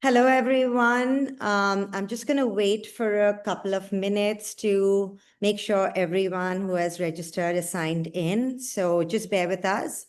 Hello, everyone. I'm just going to wait for a couple of minutes to make sure everyone who has registered is signed in. So just bear with us.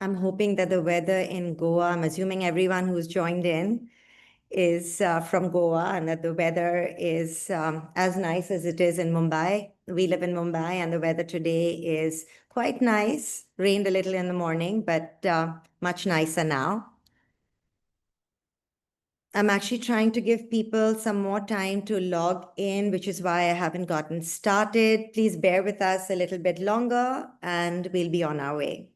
I'm hoping that the weather in Goa, I'm assuming everyone who's joined in is from Goa and that the weather is as nice as it is in Mumbai. We live in Mumbai and the weather today is quite nice. Rained a little in the morning, but much nicer now. I'm actually trying to give people some more time to log in, which is why I haven't gotten started. Please bear with us a little bit longer and we'll be on our way.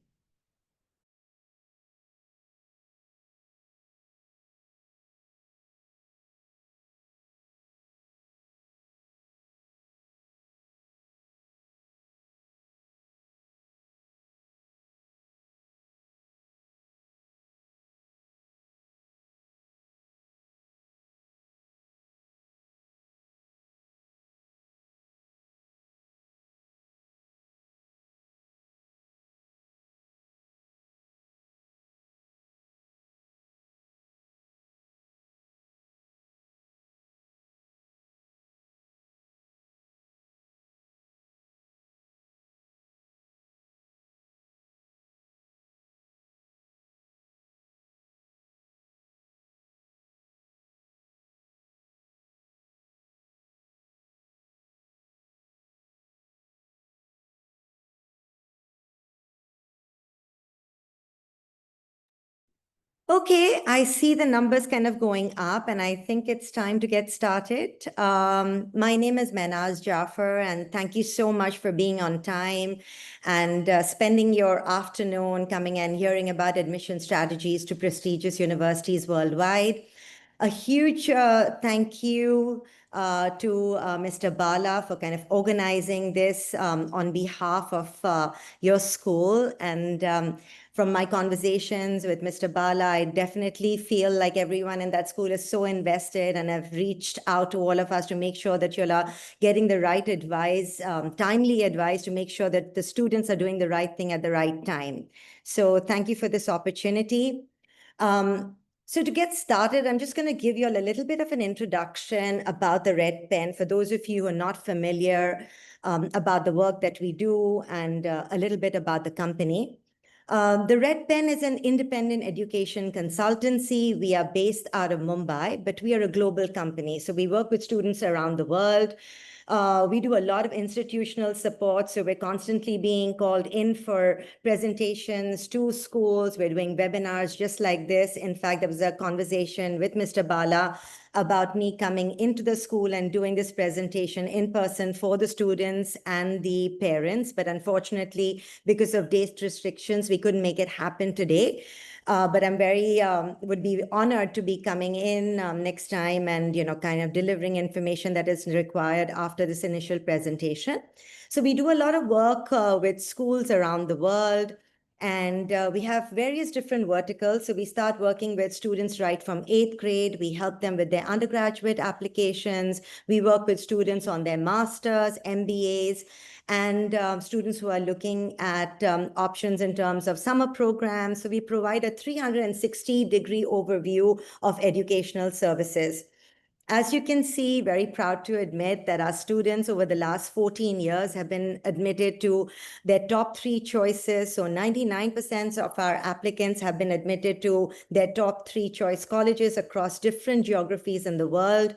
Okay, I see the numbers kind of going up, and I think it's time to get started. My name is Mehnaz Jaffer, and thank you so much for being on time and spending your afternoon coming and hearing about admission strategies to prestigious universities worldwide. A huge thank you to Mr. Bala for kind of organizing this on behalf of your school. And from my conversations with Mr. Bala, I definitely feel like everyone in that school is so invested and have reached out to all of us to make sure that you're getting the right advice, timely advice to make sure that the students are doing the right thing at the right time. So thank you for this opportunity. So to get started, I'm just going to give you all a little bit of an introduction about the Red Pen for those of you who are not familiar about the work that we do and a little bit about the company. The Red Pen is an independent education consultancy. We are based out of Mumbai, but we are a global company. So we work with students around the world. We do a lot of institutional support. So we're constantly being called in for presentations to schools. We're doing webinars just like this. In fact, there was a conversation with Mr. Bala about me coming into the school and doing this presentation in person for the students and the parents. But unfortunately, because of date restrictions, we couldn't make it happen today. But I'm very would be honored to be coming in next time and kind of delivering information that is required after this initial presentation. So we do a lot of work with schools around the world. And we have various different verticals. So we start working with students right from 8th grade. We help them with their undergraduate applications. We work with students on their masters, MBAs, and students who are looking at options in terms of summer programs. So we provide a 360-degree overview of educational services. As you can see, very proud to admit that our students over the last 14 years have been admitted to their top 3 choices. So 99% of our applicants have been admitted to their top 3 choice colleges across different geographies in the world.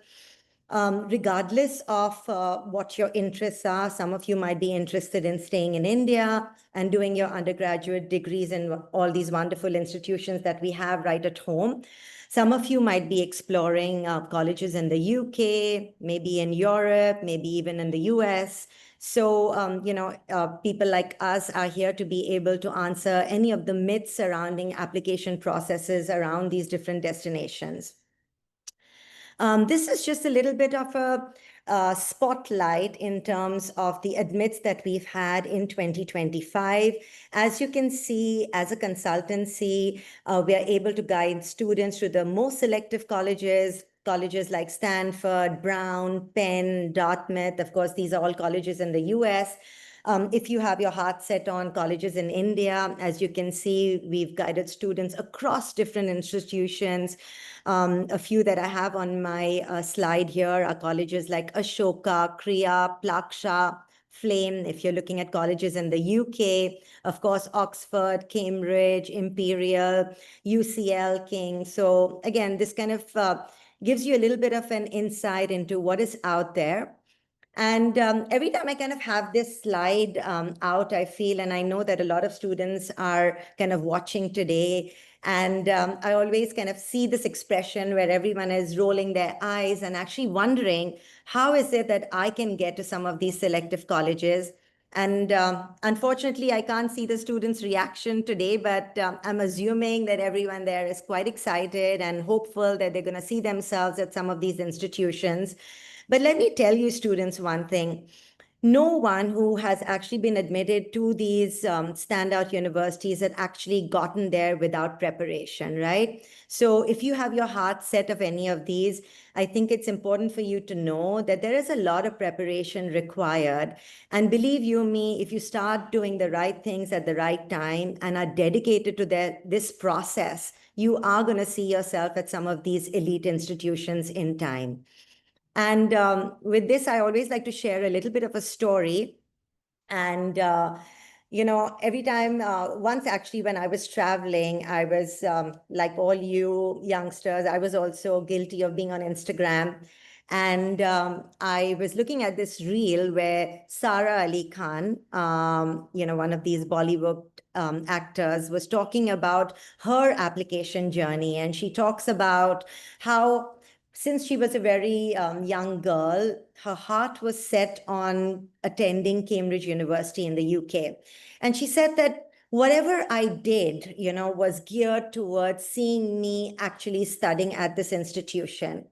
regardless of what your interests are. Some of you might be interested in staying in India and doing your undergraduate degrees in all these wonderful institutions that we have right at home. Some of you might be exploring colleges in the UK, maybe in Europe, maybe even in the US. So, people like us are here to be able to answer any of the myths surrounding application processes around these different destinations. This is just a little bit of a spotlight in terms of the admits that we've had in 2025. As you can see, as a consultancy, we are able to guide students to the most selective colleges, colleges like Stanford, Brown, Penn, Dartmouth. Of course, these are all colleges in the US. If you have your heart set on colleges in India, as you can see, we've guided students across different institutions. A few that I have on my slide here are colleges like Ashoka, Kriya, Plaksha, Flame. If you're looking at colleges in the UK, of course, Oxford, Cambridge, Imperial, UCL, King. So again, this kind of gives you a little bit of an insight into what is out there. And every time I kind of have this slide out, I feel, and I know that a lot of students are kind of watching today, and I always kind of see this expression where everyone is rolling their eyes and actually wondering, how is it that I can get to some of these selective colleges? And unfortunately, I can't see the students' reaction today, but I'm assuming that everyone there is quite excited and hopeful that they're going to see themselves at some of these institutions. But let me tell you, students, one thing. No one who has actually been admitted to these standout universities had actually gotten there without preparation, right? So if you have your heart set of any of these, I think it's important for you to know that there is a lot of preparation required. And believe you me, if you start doing the right things at the right time and are dedicated to this process, you are going to see yourself at some of these elite institutions in time. And with this, I always like to share a little bit of a story. And, every time, once actually, when I was traveling, I was like all you youngsters, I was also guilty of being on Instagram. And I was looking at this reel where Sara Ali Khan, one of these Bollywood actors, was talking about her application journey. And she talks about how since she was a very young girl, her heart was set on attending Cambridge University in the UK. And she said that whatever I did, was geared towards seeing me actually studying at this institution.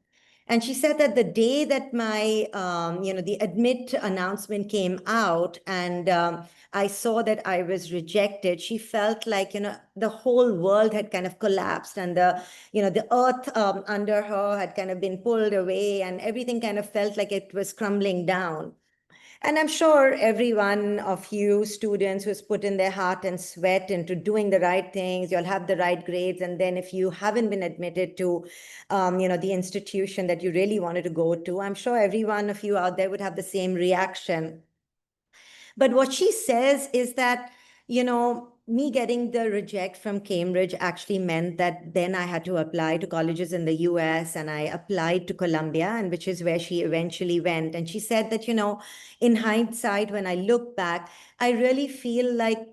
And she said that the day that my, the admit announcement came out and I saw that I was rejected, she felt like, the whole world had kind of collapsed and the earth under her had kind of been pulled away and everything kind of felt like it was crumbling down. And I'm sure every one of you students who's put in their heart and sweat into doing the right things, you'll have the right grades. And then if you haven't been admitted to, the institution that you really wanted to go to, I'm sure every one of you out there would have the same reaction. But what she says is that, me getting the reject from Cambridge actually meant that then I had to apply to colleges in the US and I applied to Columbia, and which is where she eventually went. And she said that, in hindsight, when I look back, I really feel like,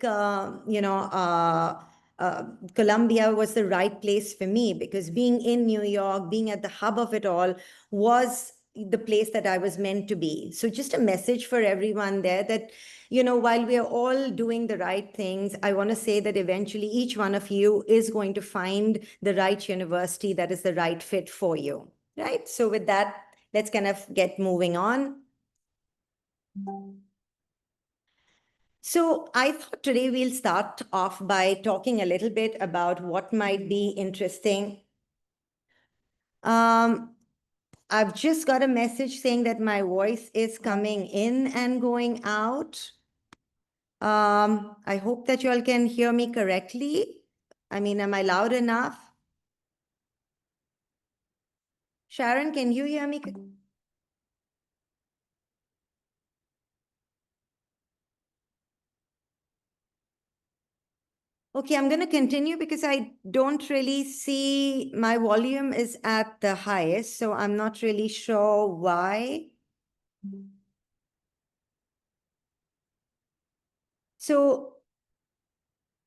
Columbia was the right place for me because being in New York, being at the hub of it all, was the place that I was meant to be. So just a message for everyone there that, while we are all doing the right things, I want to say that eventually each one of you is going to find the right university that is the right fit for you, right? So with that, let's kind of get moving on. So I thought today we'll start off by talking a little bit about what might be interesting. I've just got a message saying that my voice is coming in and going out. I hope that you all can hear me correctly. I mean, am I loud enough? Sharon, can you hear me? Okay, I'm going to continue because I don't really see my volume is at the highest, so I'm not really sure why. So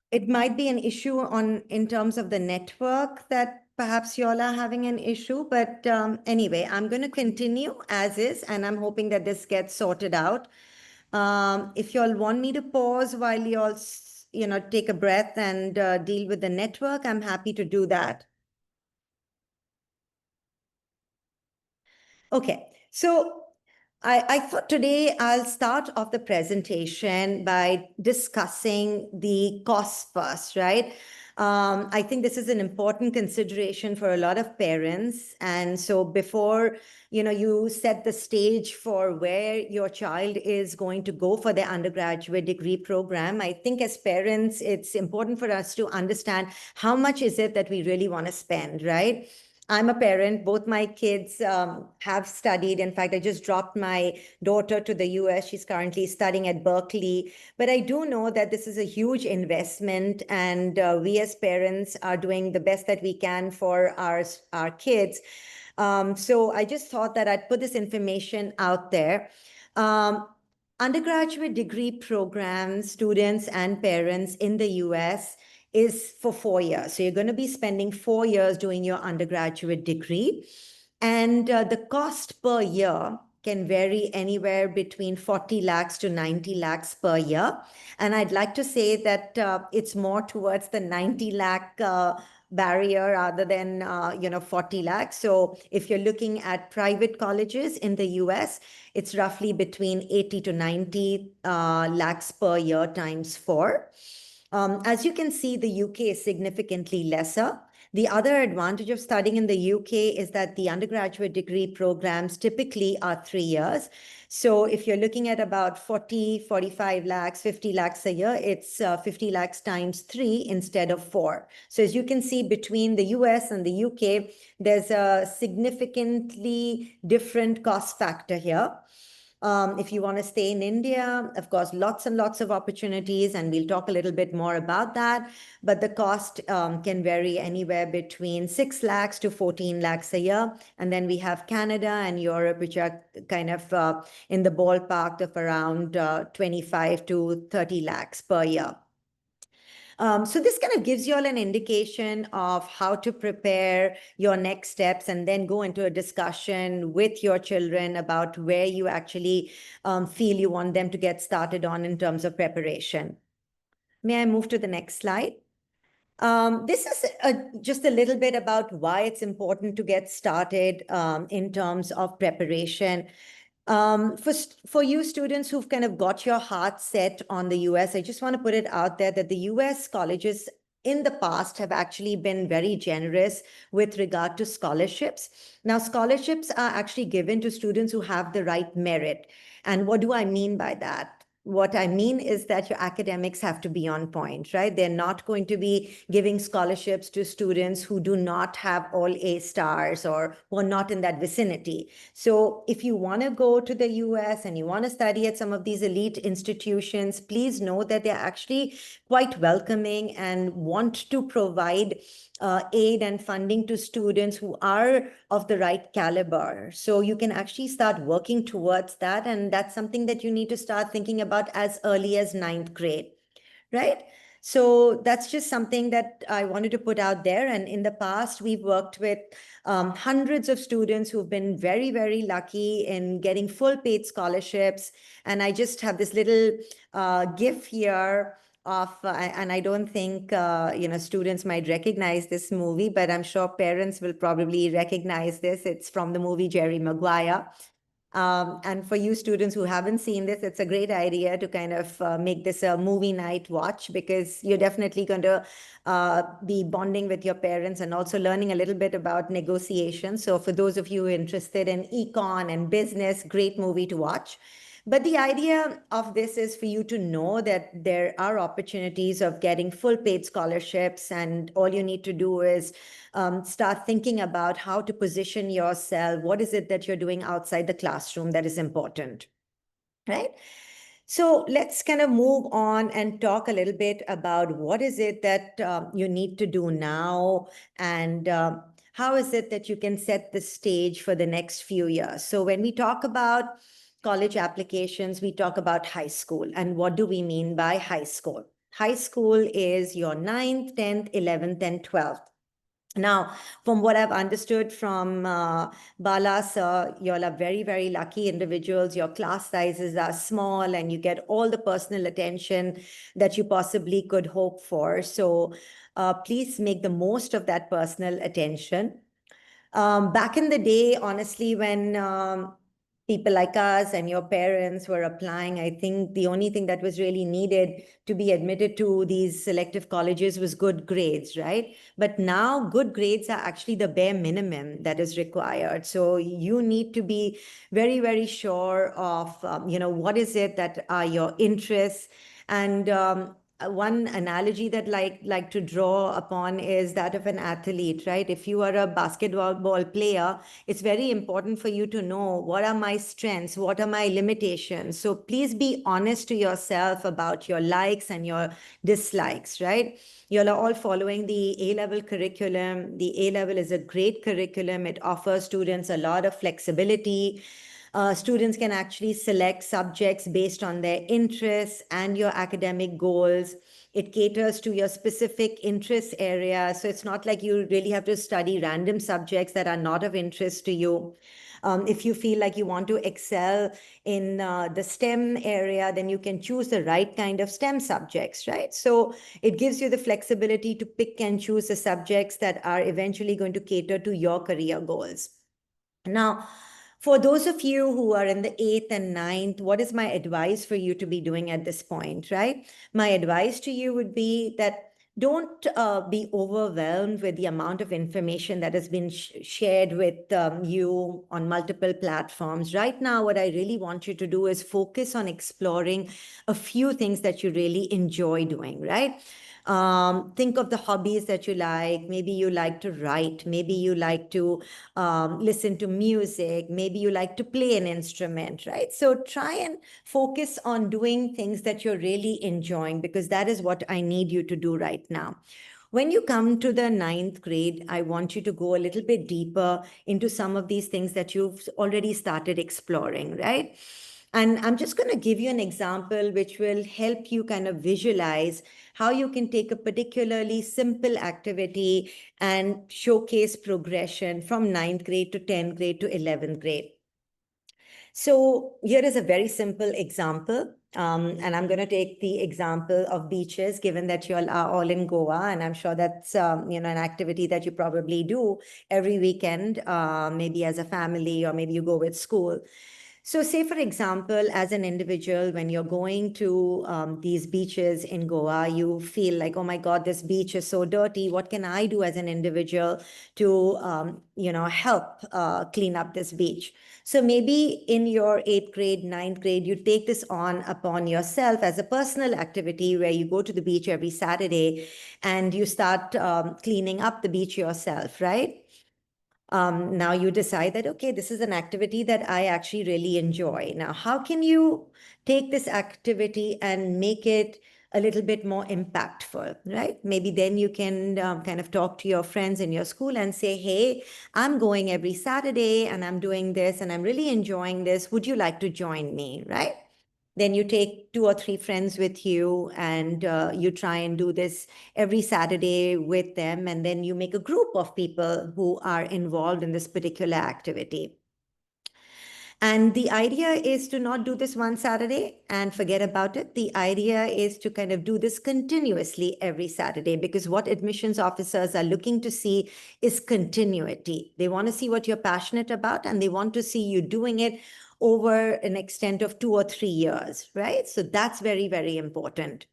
it might be an issue in terms of the network that perhaps you all are having an issue. But anyway, I'm going to continue as is, and I'm hoping that this gets sorted out. If you all want me to pause while you all, take a breath and deal with the network, I'm happy to do that. Okay, so I thought today I'll start off the presentation by discussing the costs first, right? I think this is an important consideration for a lot of parents. And so before, you set the stage for where your child is going to go for their undergraduate degree program, I think as parents, it's important for us to understand how much is it that we really want to spend, right? I'm a parent. Both my kids have studied. In fact, I just dropped my daughter to the US. She's currently studying at Berkeley. But I do know that this is a huge investment, and we as parents are doing the best that we can for our kids. So I just thought that I'd put this information out there. Um, Undergraduate degree programs, students and parents in the US is for 4 years. So you're going to be spending 4 years doing your undergraduate degree. And the cost per year can vary anywhere between 40 lakhs to 90 lakhs per year. And I'd like to say that it's more towards the 90 lakh barrier rather than 40 lakhs. So if you're looking at private colleges in the US, it's roughly between 80 to 90 lakhs per year times 4. As you can see, the UK is significantly lesser. The other advantage of studying in the UK is that the undergraduate degree programs typically are 3 years. So if you're looking at about 40, 45 lakhs, 50 lakhs a year, it's 50 lakhs times 3 instead of 4. So as you can see, between the US and the UK, there's a significantly different cost factor here. If you want to stay in India, of course, lots and lots of opportunities, and we'll talk a little bit more about that. But the cost can vary anywhere between 6 lakhs to 14 lakhs a year. And then we have Canada and Europe, which are kind of in the ballpark of around 25 to 30 lakhs per year. So this kind of gives you all an indication of how to prepare your next steps and then go into a discussion with your children about where you actually feel you want them to get started on in terms of preparation. May I move to the next slide? This is just a little bit about why it's important to get started in terms of preparation. For you students who've kind of got your heart set on the US, I just want to put it out there that the US colleges in the past have actually been very generous with regard to scholarships. Now, scholarships are actually given to students who have the right merit. And what do I mean by that? What I mean is that your academics have to be on point, right? They're not going to be giving scholarships to students who do not have all A stars or who are not in that vicinity. So if you want to go to the US and you want to study at some of these elite institutions, please know that they're actually quite welcoming and want to provide aid and funding to students who are of the right caliber. So you can actually start working towards that. And that's something that you need to start thinking about as early as 9th grade, right? So that's just something that I wanted to put out there. And in the past, we've worked with hundreds of students who've been very, very lucky in getting full paid scholarships. And I just have this little GIF here of, and I don't think, students might recognize this movie, but I'm sure parents will probably recognize this. It's from the movie Jerry Maguire. And for you students who haven't seen this, it's a great idea to kind of make this a movie night watch, because you're definitely going to be bonding with your parents and also learning a little bit about negotiation. So for those of you interested in econ and business, great movie to watch. But the idea of this is for you to know that there are opportunities of getting full paid scholarships, and all you need to do is start thinking about how to position yourself. What is it that you're doing outside the classroom that is important, right? So let's kind of move on and talk a little bit about what is it that you need to do now, and how is it that you can set the stage for the next few years. So when we talk about college applications, we talk about high school. And what do we mean by high school? High school is your 9th, 10th, 11th, and 12th. Now, from what I've understood from Bala sir, you all are very, very lucky individuals. Your class sizes are small and you get all the personal attention that you possibly could hope for. So please make the most of that personal attention. Back in the day, honestly, when people like us and your parents were applying, I think the only thing that was really needed to be admitted to these selective colleges was good grades, right? But now good grades are actually the bare minimum that is required. So you need to be very, very sure of, what is it that are your interests. And one analogy that like to draw upon is that of an athlete, right? If you are a basketball player, it's very important for you to know what are my strengths, what are my limitations. So please be honest to yourself about your likes and your dislikes, right? You are all following the A-level curriculum. The A-level is a great curriculum. It offers students a lot of flexibility. Students can actually select subjects based on their interests and your academic goals. It caters to your specific interest area. So it's not like you really have to study random subjects that are not of interest to you. If you feel like you want to excel in the STEM area, then you can choose the right kind of STEM subjects, right? So it gives you the flexibility to pick and choose the subjects that are eventually going to cater to your career goals. Now, for those of you who are in the 8th and 9th, what is my advice for you to be doing at this point, right? My advice to you would be that don't be overwhelmed with the amount of information that has been shared with you on multiple platforms. Right now, what I really want you to do is focus on exploring a few things that you really enjoy doing, right? Think of the hobbies that you like. Maybe you like to write. Maybe you like to listen to music. Maybe you like to play an instrument, right? So try and focus on doing things that you're really enjoying, because that is what I need you to do right now. When you come to the 9th grade, I want you to go a little bit deeper into some of these things that you've already started exploring, right? And I'm just going to give you an example which will help you kind of visualize how you can take a particularly simple activity and showcase progression from 9th grade to 10th grade to 11th grade. So here is a very simple example. And I'm going to take the example of beaches, given that you all are all in Goa, and I'm sure that's an activity that you probably do every weekend, maybe as a family, or maybe you go with school. So say, for example, as an individual, when you're going to these beaches in Goa, you feel like, oh my God, this beach is so dirty. What can I do as an individual to, help clean up this beach? So maybe in your 8th grade, 9th grade, you take this on upon yourself as a personal activity where you go to the beach every Saturday and you start cleaning up the beach yourself, right? Now you decide that, okay, this is an activity that I actually really enjoy. Now, how can you take this activity and make it a little bit more impactful, right? Maybe then you can kind of talk to your friends in your school and say, hey, I'm going every Saturday and I'm doing this and I'm really enjoying this. Would you like to join me, right? Then you take 2 or 3 friends with you and you try and do this every Saturday with them. And then you make a group of people who are involved in this particular activity. And the idea is to not do this one Saturday and forget about it. The idea is to kind of do this continuously every Saturday, because what admissions officers are looking to see is continuity. They want to see what you're passionate about and they want to see you doing it over an extent of 2 or 3 years, right? So that's very, very important.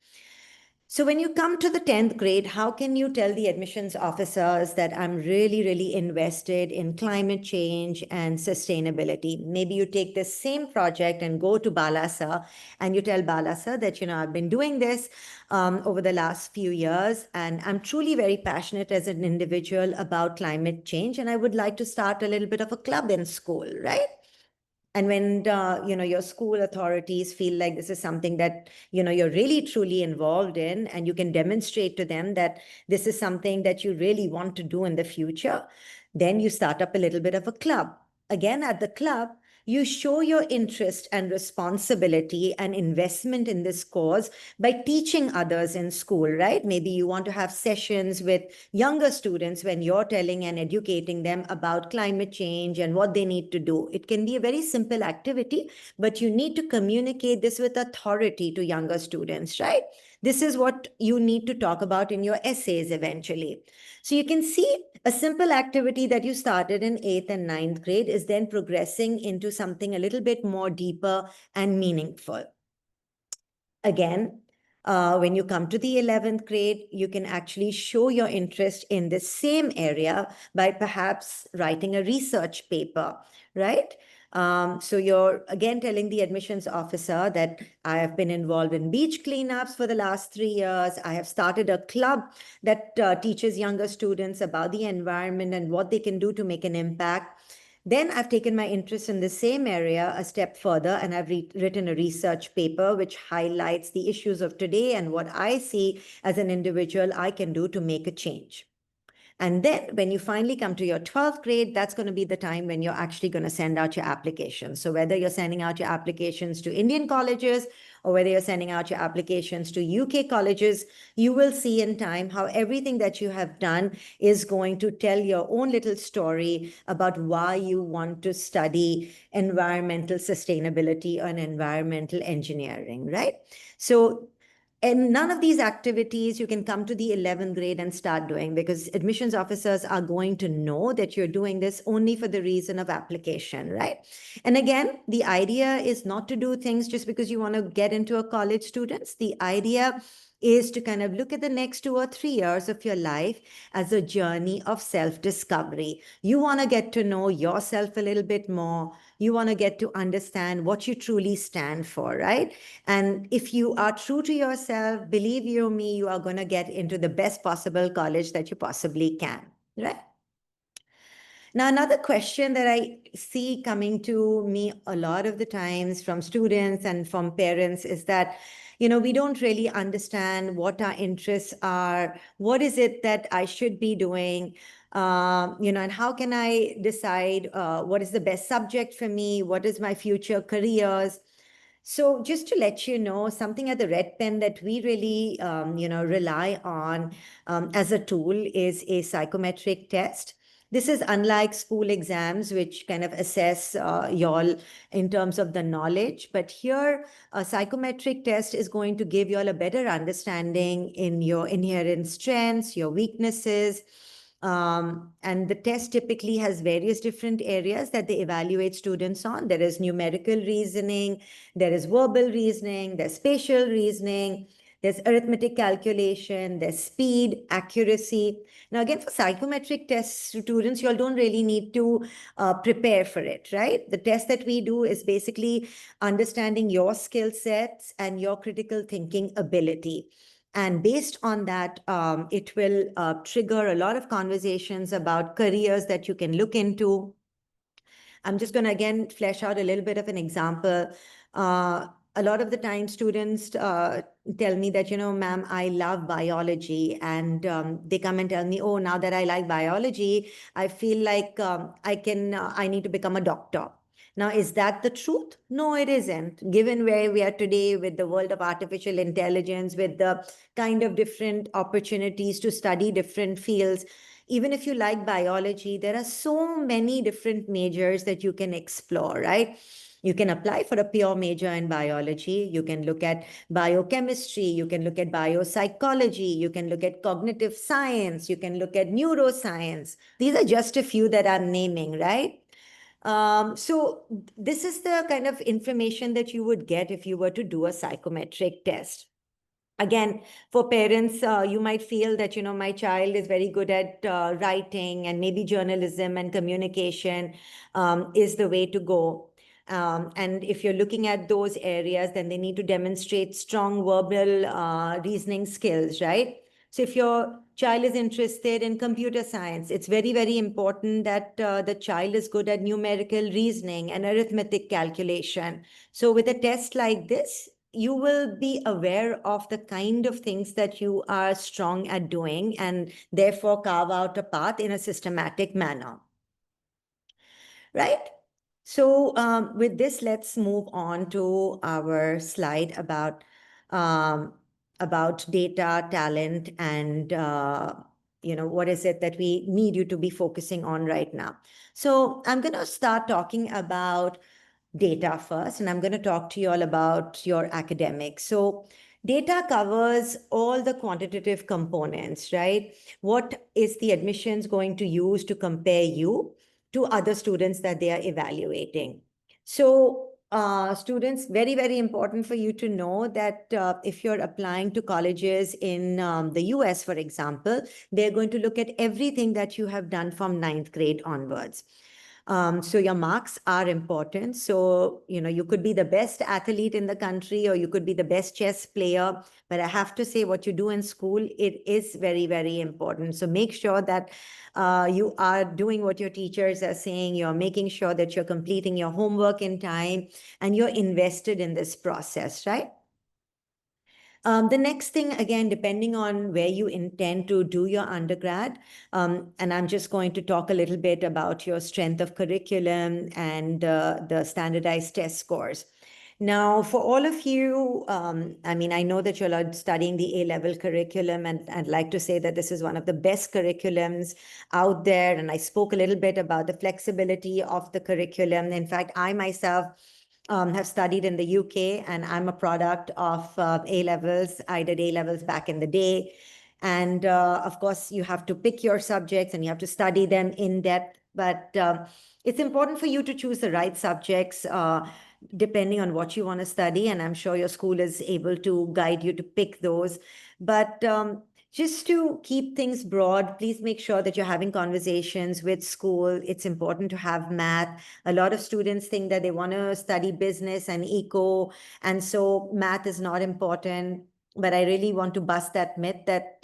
So when you come to the 10th grade, how can you tell the admissions officers that I'm really, really invested in climate change and sustainability? Maybe you take this same project and go to Bala sir and you tell Bala sir that, I've been doing this over the last few years and I'm truly very passionate as an individual about climate change and I would like to start a little bit of a club in school, right? And when, your school authorities feel like this is something that, you're really truly involved in, and you can demonstrate to them that this is something that you really want to do in the future, then you start up a little bit of a club. Again, at the club, you show your interest and responsibility and investment in this cause by teaching others in school, right? Maybe you want to have sessions with younger students when you're telling and educating them about climate change and what they need to do. It can be a very simple activity, but you need to communicate this with authority to younger students, right? This is what you need to talk about in your essays eventually. So you can see a simple activity that you started in 8th and 9th grade is then progressing into something a little bit more deeper and meaningful. Again, when you come to the 11th grade, you can actually show your interest in the same area by perhaps writing a research paper, right? So you're again telling the admissions officer that I have been involved in beach cleanups for the last 3 years. I have started a club that teaches younger students about the environment and what they can do to make an impact. Then I've taken my interest in the same area a step further, and I've written a research paper which highlights the issues of today and what I see as an individual I can do to make a change. And then when you finally come to your 12th grade, that's going to be the time when you're actually going to send out your applications. So whether you're sending out your applications to Indian colleges or whether you're sending out your applications to UK colleges, you will see in time how everything that you have done is going to tell your own little story about why you want to study environmental sustainability and environmental engineering, right? So and none of these activities you can come to the 11th grade and start doing, because admissions officers are going to know that you're doing this only for the reason of application, right? And again, the idea is not to do things just because you want to get into a college, students. The idea is to kind of look at the next 2 or 3 years of your life as a journey of self-discovery. You want to get to know yourself a little bit more. You want to get to understand what you truly stand for, right? And if you are true to yourself, believe you me, you are going to get into the best possible college that you possibly can, right? Now, another question that I see coming to me a lot of the times from students and from parents is that, we don't really understand what our interests are. What is it that I should be doing? And how can I decide what is the best subject for me? What is my future careers? So just to let you know, something at the Red Pen that we really, rely on as a tool is a psychometric test. This is unlike school exams, which kind of assess y'all in terms of the knowledge. But here, a psychometric test is going to give y'all a better understanding in your inherent strengths, your weaknesses. And the test typically has various different areas that they evaluate students on. There is numerical reasoning, there is verbal reasoning, there's spatial reasoning, there's arithmetic calculation, there's speed, accuracy. Now, again, for psychometric tests, students, you all don't really need to prepare for it, right? The test that we do is basically understanding your skill sets and your critical thinking ability. And based on that, it will trigger a lot of conversations about careers that you can look into. I'm just going to again flesh out a little bit of an example. A lot of the time, students tell me that, ma'am, I love biology. And they come and tell me, oh, now that I like biology, I feel like I need to become a doctor. Now, is that the truth? No, it isn't. Given where we are today with the world of artificial intelligence, with the kind of different opportunities to study different fields, even if you like biology, there are so many different majors that you can explore, right? You can apply for a pure major in biology. You can look at biochemistry. You can look at biopsychology. You can look at cognitive science. You can look at neuroscience. These are just a few that I'm naming, right? So this is the kind of information that you would get if you were to do a psychometric test. Again, for parents, you might feel that, my child is very good at writing, and maybe journalism and communication is the way to go. And if you're looking at those areas, then they need to demonstrate strong verbal reasoning skills, right? So if your child is interested in computer science. It's very, very important that the child is good at numerical reasoning and arithmetic calculation. So with a test like this, you will be aware of the kind of things that you are strong at doing and therefore carve out a path in a systematic manner. Right? So with this, let's move on to our slide about data, talent, and what is it that we need you to be focusing on right now. So I'm going to start talking about data first, and I'm going to talk to you all about your academics. So data covers all the quantitative components, right? What is the admissions going to use to compare you to other students that they are evaluating? So students, very, very important for you to know that if you're applying to colleges in the US, for example, they're going to look at everything that you have done from 9th grade onwards. So your marks are important. So, you could be the best athlete in the country or you could be the best chess player. But I have to say what you do in school, it is very, very important. So make sure that you are doing what your teachers are saying. You're making sure that you're completing your homework in time and you're invested in this process, right? The next thing, again, depending on where you intend to do your undergrad, and I'm just going to talk a little bit about your strength of curriculum and the standardized test scores. Now, for all of you, I mean, I know that you're studying the A-level curriculum, and I'd like to say that this is one of the best curriculums out there. And I spoke a little bit about the flexibility of the curriculum. In fact, I myself have studied in the UK, and I'm a product of A-levels. I did A-levels back in the day. And of course, you have to pick your subjects and you have to study them in depth. But it's important for you to choose the right subjects depending on what you want to study. And I'm sure your school is able to guide you to pick those. But just to keep things broad, please make sure that you're having conversations with school. It's important to have math. A lot of students think that they want to study business and eco, and so math is not important. But I really want to bust that myth that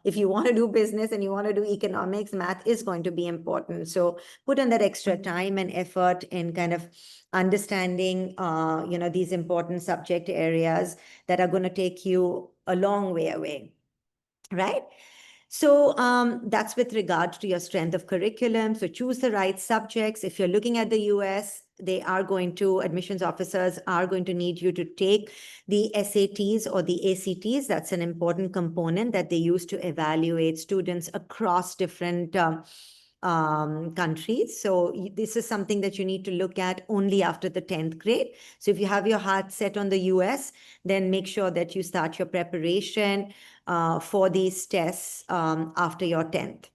if you want to do business and you want to do economics, math is going to be important. So put in that extra time and effort in kind of understanding, these important subject areas that are going to take you a long way away. Right? So that's with regard to your strength of curriculum. So choose the right subjects. If you're looking at the US, admissions officers are going to need you to take the SATs or the ACTs. That's an important component that they use to evaluate students across different countries. So this is something that you need to look at only after the 10th grade. So if you have your heart set on the US, then make sure that you start your preparation for these tests after your 10th.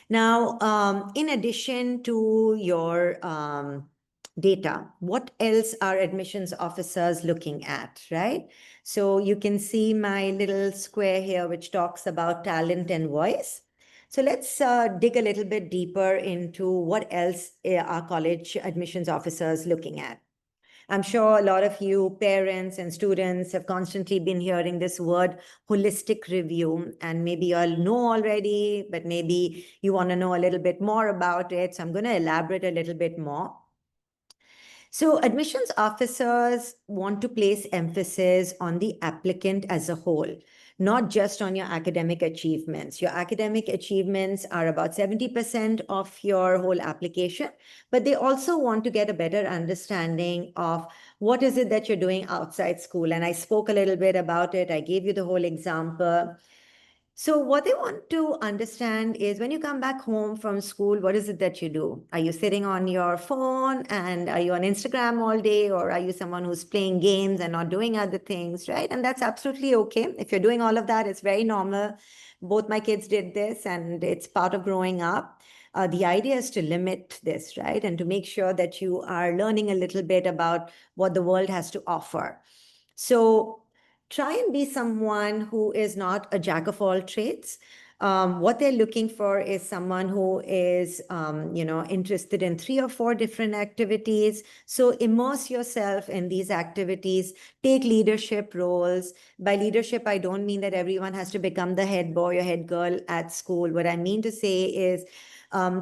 Now, in addition to your data, what else are admissions officers looking at, right? So you can see my little square here, which talks about talent and voice. So let's dig a little bit deeper into what else are college admissions officers looking at. I'm sure a lot of you parents and students have constantly been hearing this word holistic review, and maybe you all know already, but maybe you want to know a little bit more about it. So I'm going to elaborate a little bit more. So admissions officers want to place emphasis on the applicant as a whole, not just on your academic achievements. Your academic achievements are about 70% of your whole application, but they also want to get a better understanding of what is it that you're doing outside school. And I spoke a little bit about it. I gave you the whole example. So what they want to understand is when you come back home from school, what is it that you do? Are you sitting on your phone and are you on Instagram all day, or are you someone who's playing games and not doing other things, right? And that's absolutely okay. If you're doing all of that, it's very normal. Both my kids did this and it's part of growing up. The idea is to limit this, right? And to make sure that you are learning a little bit about what the world has to offer. So try and be someone who is not a jack of all trades. What they're looking for is someone who is, interested in 3 or 4 different activities. So immerse yourself in these activities, take leadership roles. By leadership, I don't mean that everyone has to become the head boy or head girl at school. What I mean to say is,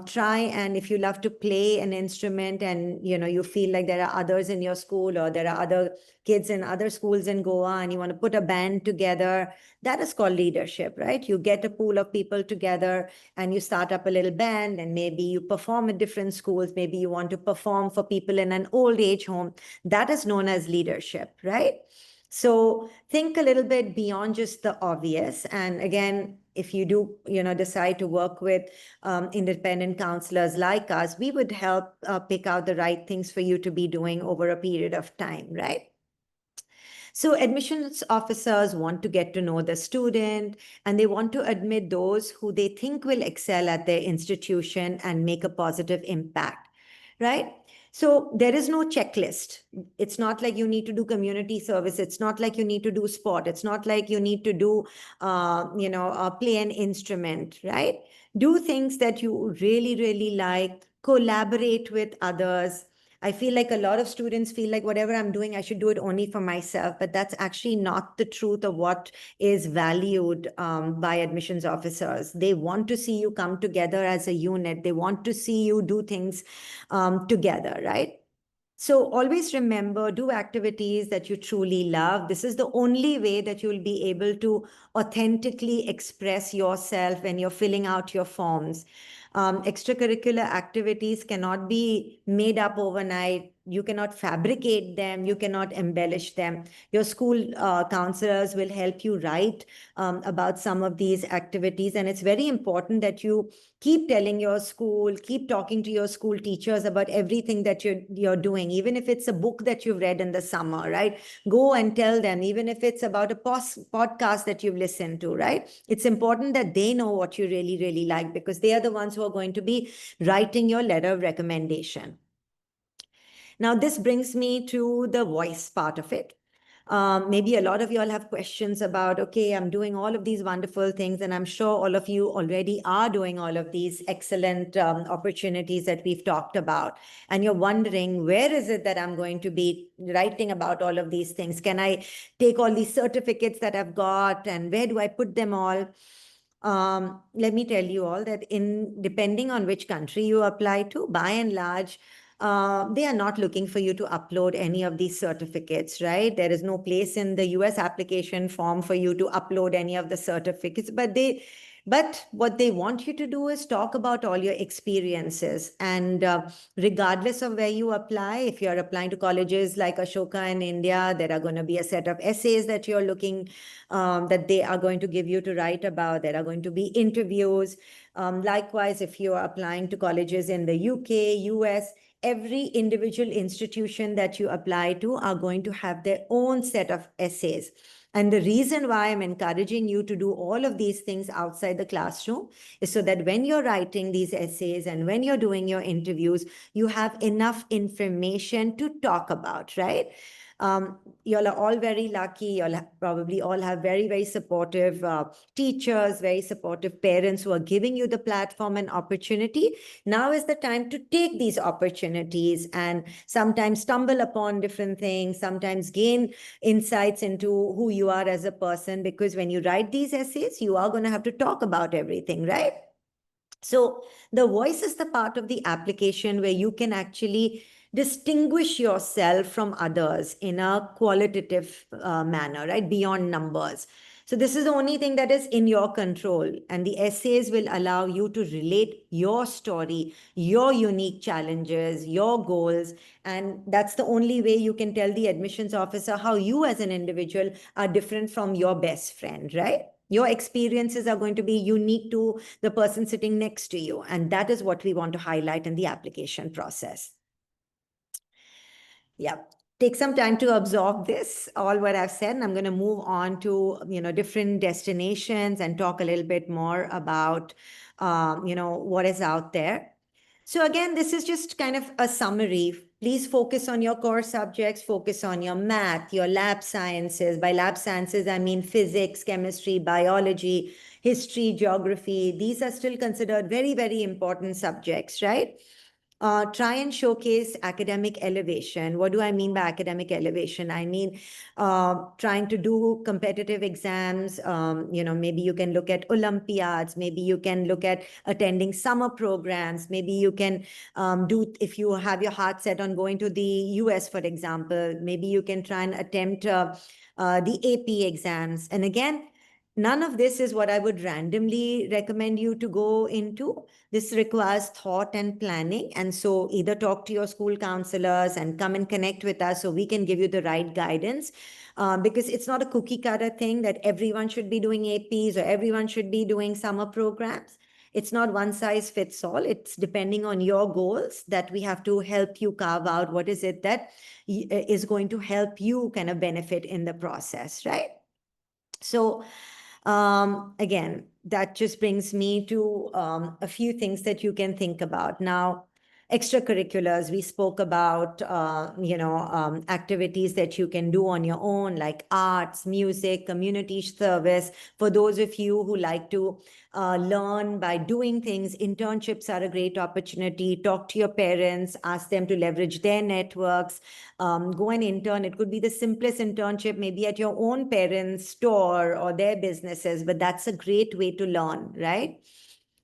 try, and if you love to play an instrument and you feel like there are others in your school or there are other kids in other schools in Goa and you want to put a band together, that is called leadership, right? You get a pool of people together and you start up a little band, and maybe you perform at different schools. Maybe you want to perform for people in an old age home. That is known as leadership, right? So think a little bit beyond just the obvious. And again, if you do, decide to work with independent counselors like us, we would help pick out the right things for you to be doing over a period of time, right? So admissions officers want to get to know the student, and they want to admit those who they think will excel at their institution and make a positive impact, right? So there is no checklist. It's not like you need to do community service. It's not like you need to do sport. It's not like you need to do, play an instrument, right? Do things that you really, really like, collaborate with others. I feel like a lot of students feel like whatever I'm doing, I should do it only for myself, but that's actually not the truth of what is valued by admissions officers. They want to see you come together as a unit. They want to see you do things together, right? So always remember, do activities that you truly love. This is the only way that you'll be able to authentically express yourself when you're filling out your forms. Extracurricular activities cannot be made up overnight. You cannot fabricate them. You cannot embellish them. Your school counselors will help you write about some of these activities. And it's very important that you keep telling your school, keep talking to your school teachers about everything that you're doing, even if it's a book that you've read in the summer, right? Go and tell them, even if it's about a podcast that you've listened to, right? It's important that they know what you really, really like, because they are the ones who are going to be writing your letter of recommendation. Now, this brings me to the voice part of it. Maybe a lot of you all have questions about, okay, I'm doing all of these wonderful things, and I'm sure all of you already are doing all of these excellent opportunities that we've talked about. And you're wondering, where is it that I'm going to be writing about all of these things? Can I take all these certificates that I've got, and where do I put them all? Let me tell you all that depending on which country you apply to, by and large, they are not looking for you to upload any of these certificates, right? There is no place in the US application form for you to upload any of the certificates, but what they want you to do is talk about all your experiences. And regardless of where you apply, if you're applying to colleges like Ashoka in India, there are going to be a set of essays that you're looking, that they are going to give you to write about. There are going to be interviews. Likewise, if you are applying to colleges in the UK, US, every individual institution that you apply to are going to have their own set of essays. And the reason why I'm encouraging you to do all of these things outside the classroom is so that when you're writing these essays and when you're doing your interviews, you have enough information to talk about, right? You all are all very lucky. You all probably all have very, very supportive teachers, very supportive parents who are giving you the platform and opportunity. Now is the time to take these opportunities and sometimes stumble upon different things, sometimes gain insights into who you are as a person, because when you write these essays, you are going to have to talk about everything, right? So the voice is the part of the application where you can actually distinguish yourself from others in a qualitative manner, right? Beyond numbers. So this is the only thing that is in your control. And the essays will allow you to relate your story, your unique challenges, your goals. And that's the only way you can tell the admissions officer how you as an individual are different from your best friend, right? Your experiences are going to be unique to the person sitting next to you. And that is what we want to highlight in the application process. Yeah. Take some time to absorb this, all what I've said, and I'm going to move on to, different destinations and talk a little bit more about, what is out there. So again, this is just kind of a summary. Please focus on your core subjects, focus on your math, your lab sciences. By lab sciences, I mean physics, chemistry, biology, history, geography. These are still considered very, very important subjects, right? Try and showcase academic elevation. What do I mean by academic elevation? I mean trying to do competitive exams. Maybe you can look at Olympiads. Maybe you can look at attending summer programs. Maybe you can if you have your heart set on going to the US, for example, maybe you can try and attempt the AP exams. And again, none of this is what I would randomly recommend you to go into. This requires thought and planning. And so either talk to your school counselors and come and connect with us so we can give you the right guidance. Because it's not a cookie cutter thing that everyone should be doing APs or everyone should be doing summer programs. It's not one size fits all. It's depending on your goals that we have to help you carve out what is it that is going to help you kind of benefit in the process, right? So again, that just brings me to a few things that you can think about. Now, extracurriculars, we spoke about, activities that you can do on your own, like arts, music, community service. For those of you who like to learn by doing things, internships are a great opportunity. Talk to your parents, ask them to leverage their networks. Go and intern. It could be the simplest internship, maybe at your own parents' store or their businesses, but that's a great way to learn, right?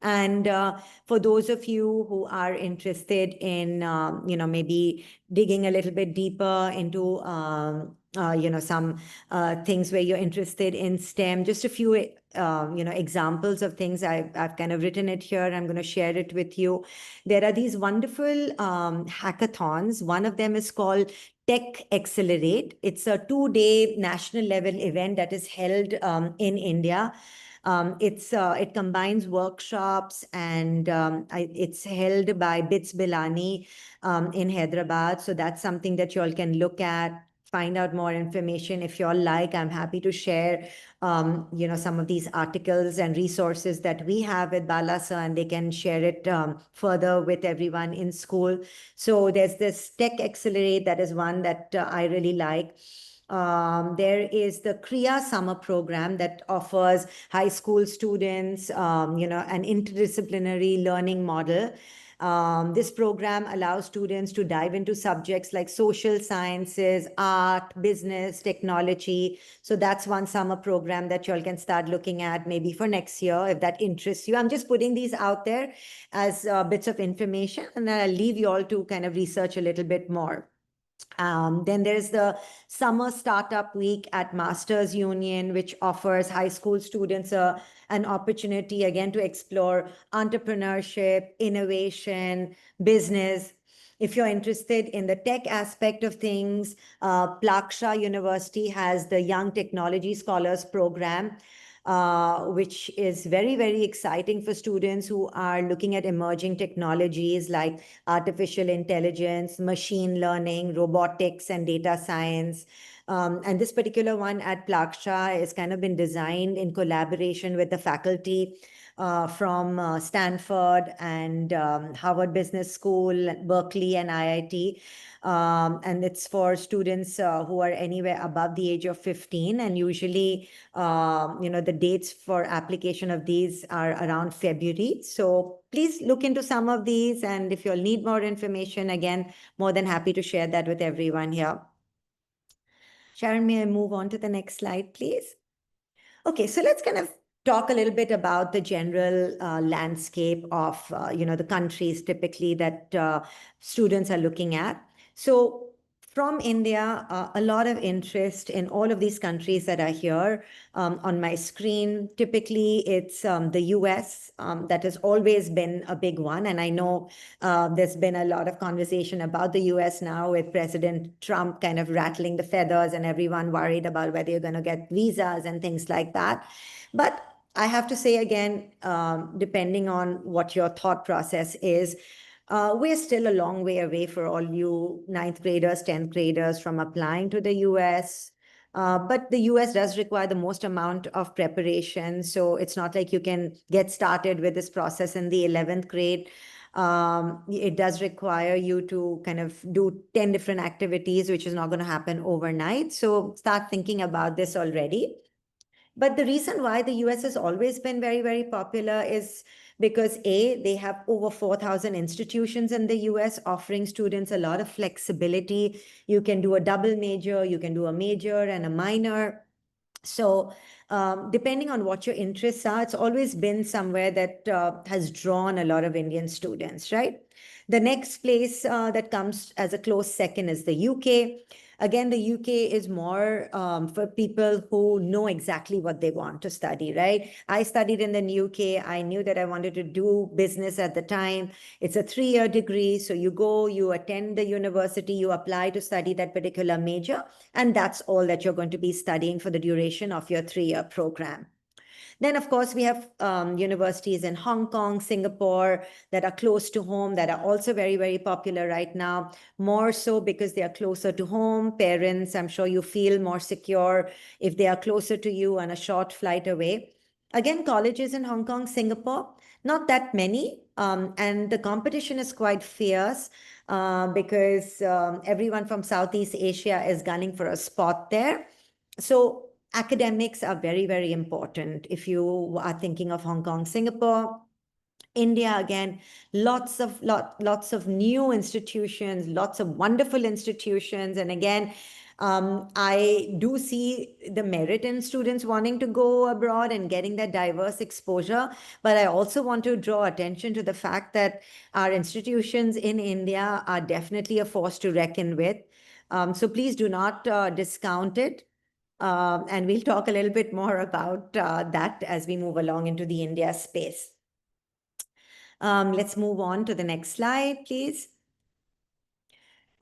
And for those of you who are interested in, maybe digging a little bit deeper into, some things where you're interested in STEM, just a few, examples of things. I've kind of written it here. I'm going to share it with you. There are these wonderful hackathons. One of them is called Tech Accelerate. It's a 2-day national level event that is held in India. It combines workshops and it's held by BITS Bilani in Hyderabad. So that's something that you all can look at, find out more information. If you all like, I'm happy to share, some of these articles and resources that we have with Balasa, and they can share it further with everyone in school. So there's this Tech Accelerate, that is one that I really like. There is the Kriya Summer Program that offers high school students, an interdisciplinary learning model. This program allows students to dive into subjects like social sciences, art, business, technology. So that's one summer program that you all can start looking at maybe for next year if that interests you. I'm just putting these out there as bits of information, and then I'll leave you all to kind of research a little bit more. Then there's the Summer Startup Week at Masters Union, which offers high school students an opportunity again to explore entrepreneurship, innovation, business. If you're interested in the tech aspect of things, Plaksha University has the Young Technology Scholars Program, which is very, very exciting for students who are looking at emerging technologies like artificial intelligence, machine learning, robotics, and data science. And this particular one at Plaksha has kind of been designed in collaboration with the faculty from Stanford and Harvard Business School, Berkeley, and IIT. And it's for students who are anywhere above the age of 15. And usually, the dates for application of these are around February. So please look into some of these. And if you'll need more information, again, more than happy to share that with everyone here. Sharon, may I move on to the next slide, please? Okay, so let's kind of talk a little bit about the general landscape of, the countries typically that students are looking at. So from India, a lot of interest in all of these countries that are here on my screen. Typically, it's the US that has always been a big one. And I know there's been a lot of conversation about the US now with President Trump kind of rattling the feathers and everyone worried about whether you're going to get visas and things like that. But I have to say again, depending on what your thought process is, we're still a long way away for all you 9th graders, 10th graders from applying to the US. But the US does require the most amount of preparation. So it's not like you can get started with this process in the 11th grade. It does require you to kind of do 10 different activities, which is not going to happen overnight. So start thinking about this already. But the reason why the US has always been very, very popular is because A, they have over 4,000 institutions in the US offering students a lot of flexibility. You can do a double major, you can do a major and a minor. So depending on what your interests are, it's always been somewhere that has drawn a lot of Indian students, right? The next place that comes as a close second is the UK. Again, the UK is more for people who know exactly what they want to study, right? I studied in the UK. I knew that I wanted to do business at the time. It's a 3-year degree. So you go, you attend the university, you apply to study that particular major, and that's all that you're going to be studying for the duration of your 3-year program. Then, of course, we have universities in Hong Kong, Singapore that are close to home, that are also very, very popular right now, more so because they are closer to home. Parents, I'm sure you feel more secure if they are closer to you and a short flight away. Again, colleges in Hong Kong, Singapore, not that many. And the competition is quite fierce because everyone from Southeast Asia is gunning for a spot there. So academics are very, very important if you are thinking of Hong Kong, Singapore. India, again, lots of new institutions, lots of wonderful institutions. And again, I do see the merit in students wanting to go abroad and getting that diverse exposure. But I also want to draw attention to the fact that our institutions in India are definitely a force to reckon with. So please do not discount it. And we'll talk a little bit more about that as we move along into the India space. Let's move on to the next slide, please.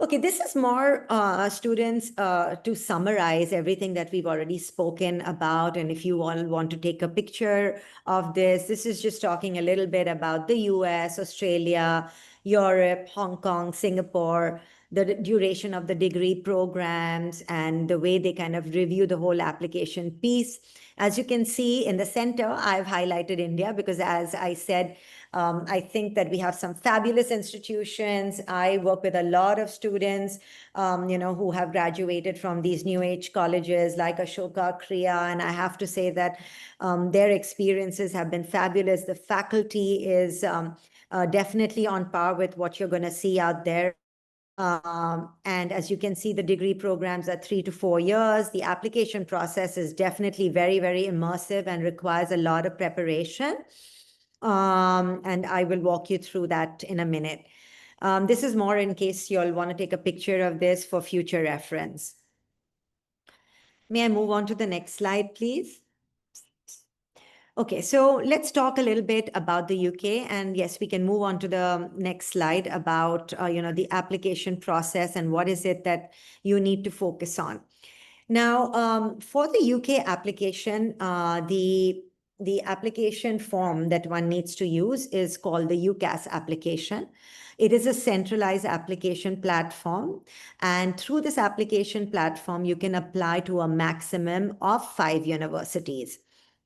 Okay, this is more students to summarize everything that we've already spoken about. And if you all want to take a picture of this, this is just talking a little bit about the US, Australia, Europe, Hong Kong, Singapore, the duration of the degree programs, and the way they kind of review the whole application piece. As you can see in the center, I've highlighted India because, as I said, I think that we have some fabulous institutions. I work with a lot of students, who have graduated from these new age colleges like Ashoka, Kriya, and I have to say that their experiences have been fabulous. The faculty is definitely on par with what you're going to see out there. And as you can see, the degree programs are 3 to 4 years. The application process is definitely very, very immersive and requires a lot of preparation. And I will walk you through that in a minute. This is more in case you all want to take a picture of this for future reference. May I move on to the next slide, please? Okay, so let's talk a little bit about the UK, and yes, we can move on to the next slide about the application process and what is it that you need to focus on. Now, for the UK application, the application form that one needs to use is called the UCAS application. It is a centralized application platform, and through this application platform, you can apply to a maximum of 5 universities.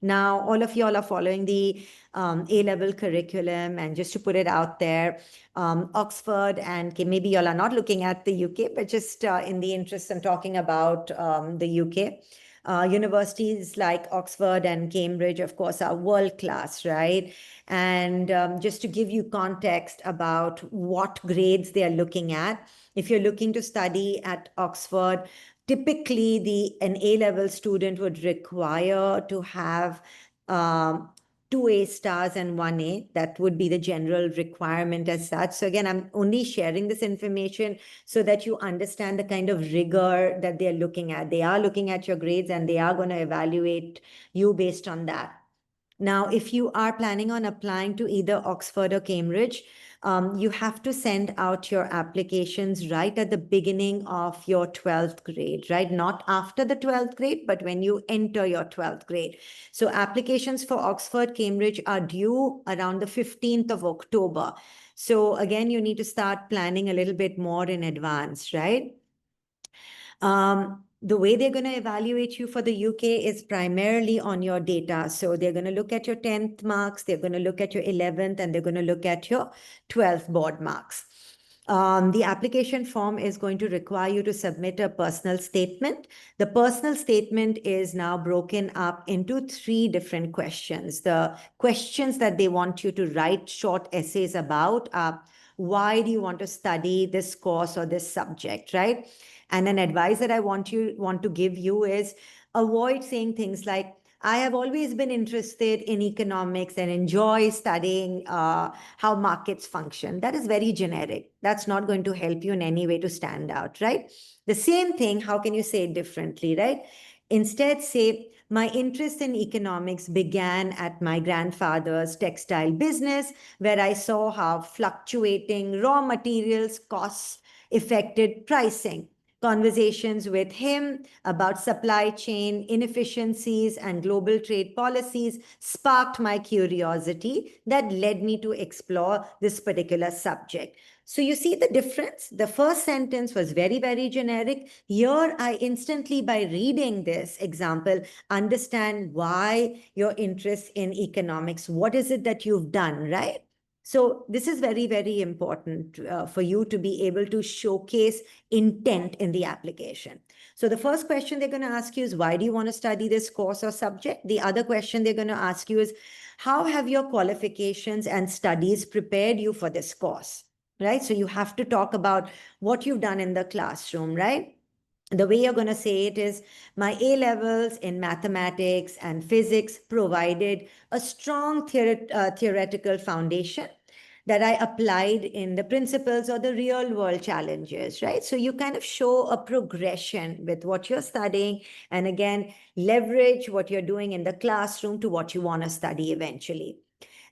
Now, all of you all are following the A-level curriculum, and just to put it out there, Oxford, and maybe you all are not looking at the UK, but just in the interest of talking about the UK, universities like Oxford and Cambridge, of course, are world-class, right? And just to give you context about what grades they are looking at, if you're looking to study at Oxford, typically an A-level student would require to have 2 A stars and 1 A. That would be the general requirement as such. So again, I'm only sharing this information so that you understand the kind of rigor that they're looking at. They are looking at your grades and they are going to evaluate you based on that. Now, if you are planning on applying to either Oxford or Cambridge, you have to send out your applications right at the beginning of your 12th grade, right? Not after the 12th grade, but when you enter your 12th grade. So applications for Oxford, Cambridge are due around the 15th of October. So again, you need to start planning a little bit more in advance, right? The way they're going to evaluate you for the UK is primarily on your data. So they're going to look at your 10th marks, they're going to look at your 11th, and they're going to look at your 12th board marks. The application form is going to require you to submit a personal statement. The personal statement is now broken up into 3 different questions. The questions that they want you to write short essays about are, why do you want to study this course or this subject, right? And an advice that I want to give you is avoid saying things like, I have always been interested in economics and enjoy studying how markets function. That is very generic. That's not going to help you in any way to stand out, right? The same thing, how can you say it differently, right? Instead, say, my interest in economics began at my grandfather's textile business, where I saw how fluctuating raw materials costs affected pricing. Conversations with him about supply chain inefficiencies and global trade policies sparked my curiosity that led me to explore this particular subject. So you see the difference? The first sentence was very, very generic. Here, I instantly, by reading this example, understand why your interest in economics. What is it that you've done, right? So this is very, very important for you to be able to showcase intent in the application. So the first question they're going to ask you is, why do you want to study this course or subject? The other question they're going to ask you is, how have your qualifications and studies prepared you for this course, right? So you have to talk about what you've done in the classroom, right? The way you're going to say it is, my A levels in mathematics and physics provided a strong theoretical foundation that I applied in the principles or the real world challenges, right? So you kind of show a progression with what you're studying, and again, leverage what you're doing in the classroom to what you want to study eventually.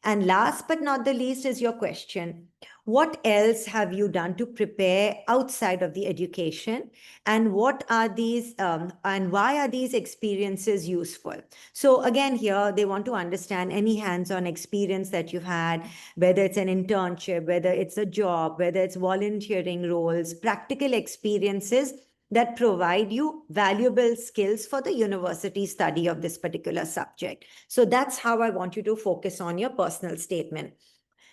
And last but not the least is your question. What else have you done to prepare outside of the education? And what are these, and why are these experiences useful? So again, here they want to understand any hands-on experience that you've had, whether it's an internship, whether it's a job, whether it's volunteering roles, practical experiences that provide you valuable skills for the university study of this particular subject. So that's how I want you to focus on your personal statement.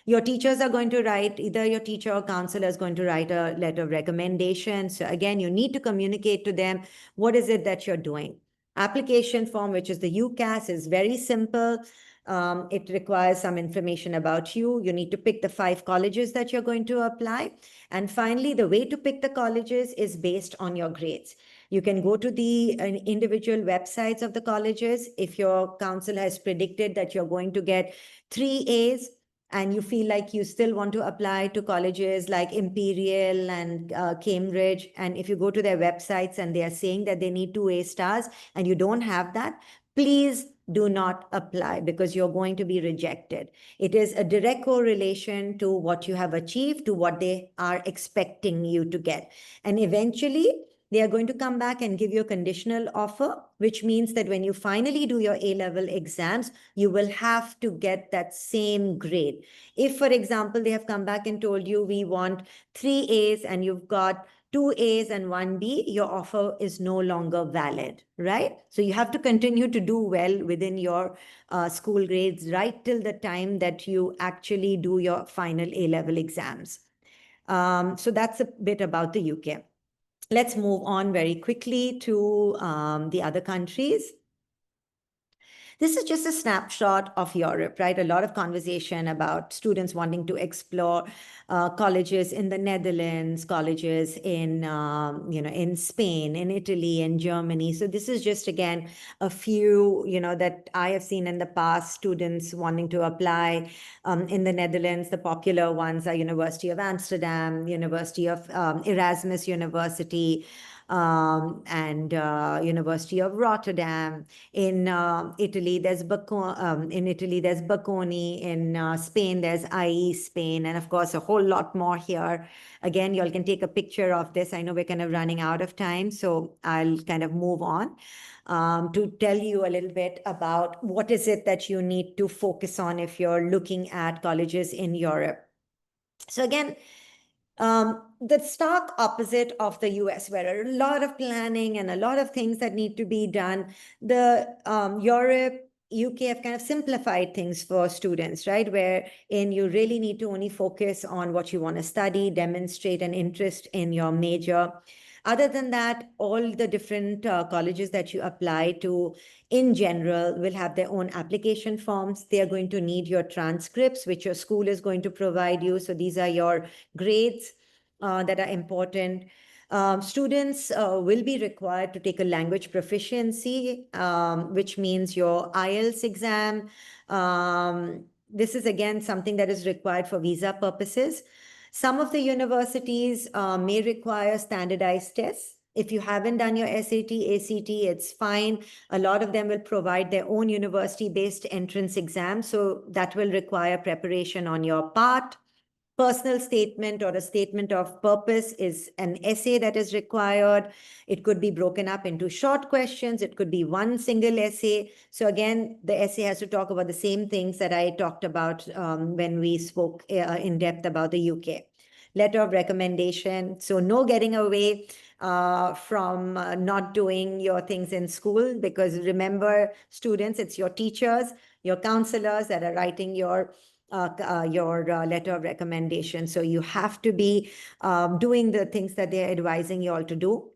Your teachers are going to write, either your teacher or counselor is going to write a letter of recommendation. So again, you need to communicate to them, what is it that you're doing? Application form, which is the UCAS, is very simple. It requires some information about you. You need to pick the 5 colleges that you're going to apply. And finally, the way to pick the colleges is based on your grades. You can go to the individual websites of the colleges. If your council has predicted that you're going to get 3 A's, and you feel like you still want to apply to colleges like Imperial and Cambridge, and if you go to their websites and they are saying that they need 2 A stars and you don't have that, please do not apply, because you're going to be rejected. It is a direct correlation to what you have achieved, to what they are expecting you to get. And eventually, they are going to come back and give you a conditional offer, which means that when you finally do your A-level exams, you will have to get that same grade. If, for example, they have come back and told you, we want 3 A's and you've got 2 A's and 1 B, your offer is no longer valid, right? So you have to continue to do well within your school grades right till the time that you actually do your final A-level exams. So that's a bit about the UK. Let's move on very quickly to the other countries. This is just a snapshot of Europe, right? A lot of conversation about students wanting to explore colleges in the Netherlands, colleges in, in Spain, in Italy, in Germany. So this is just, again, a few, that I have seen in the past, students wanting to apply. In the Netherlands, the popular ones are University of Amsterdam, University of Erasmus University, and University of Rotterdam. In Italy, there's Bocconi. In Spain, there's IE Spain, and of course, a whole lot more here. Again, y'all can take a picture of this. I know we're kind of running out of time, so I'll kind of move on to tell you a little bit about what is it that you need to focus on if you're looking at colleges in Europe. So again, The stark opposite of the US, where a lot of planning and a lot of things that need to be done. The Europe, UK have kind of simplified things for students, right? Wherein you really need to only focus on what you want to study, demonstrate an interest in your major. Other than that, all the different colleges that you apply to in general will have their own application forms. They are going to need your transcripts, which your school is going to provide you. So these are your grades that are important. Students will be required to take a language proficiency, which means your IELTS exam. This is again something that is required for visa purposes. Some of the universities may require standardized tests. If you haven't done your SAT, ACT, it's fine. A lot of them will provide their own university-based entrance exam, so that will require preparation on your part. Personal statement or a statement of purpose is an essay that is required. It could be broken up into short questions. It could be one single essay. So again, the essay has to talk about the same things that I talked about when we spoke in depth about the UK. Letter of recommendation. So no getting away from not doing your things in school, because remember, students, it's your teachers, your counselors that are writing your letter of recommendation. So you have to be doing the things that they're advising you all to do.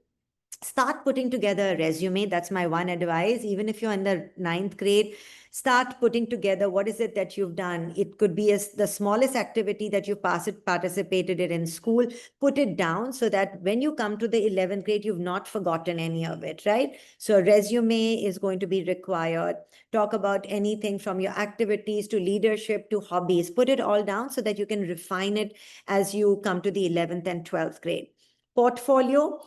Start putting together a resume. That's my one advice. Even if you're in the 9th grade, start putting together what is it that you've done. It could be the smallest activity that you participated in school. Put it down so that when you come to the 11th grade, you've not forgotten any of it, right? So a resume is going to be required. Talk about anything from your activities to leadership to hobbies. Put it all down so that you can refine it as you come to the 11th and 12th grade. Portfolio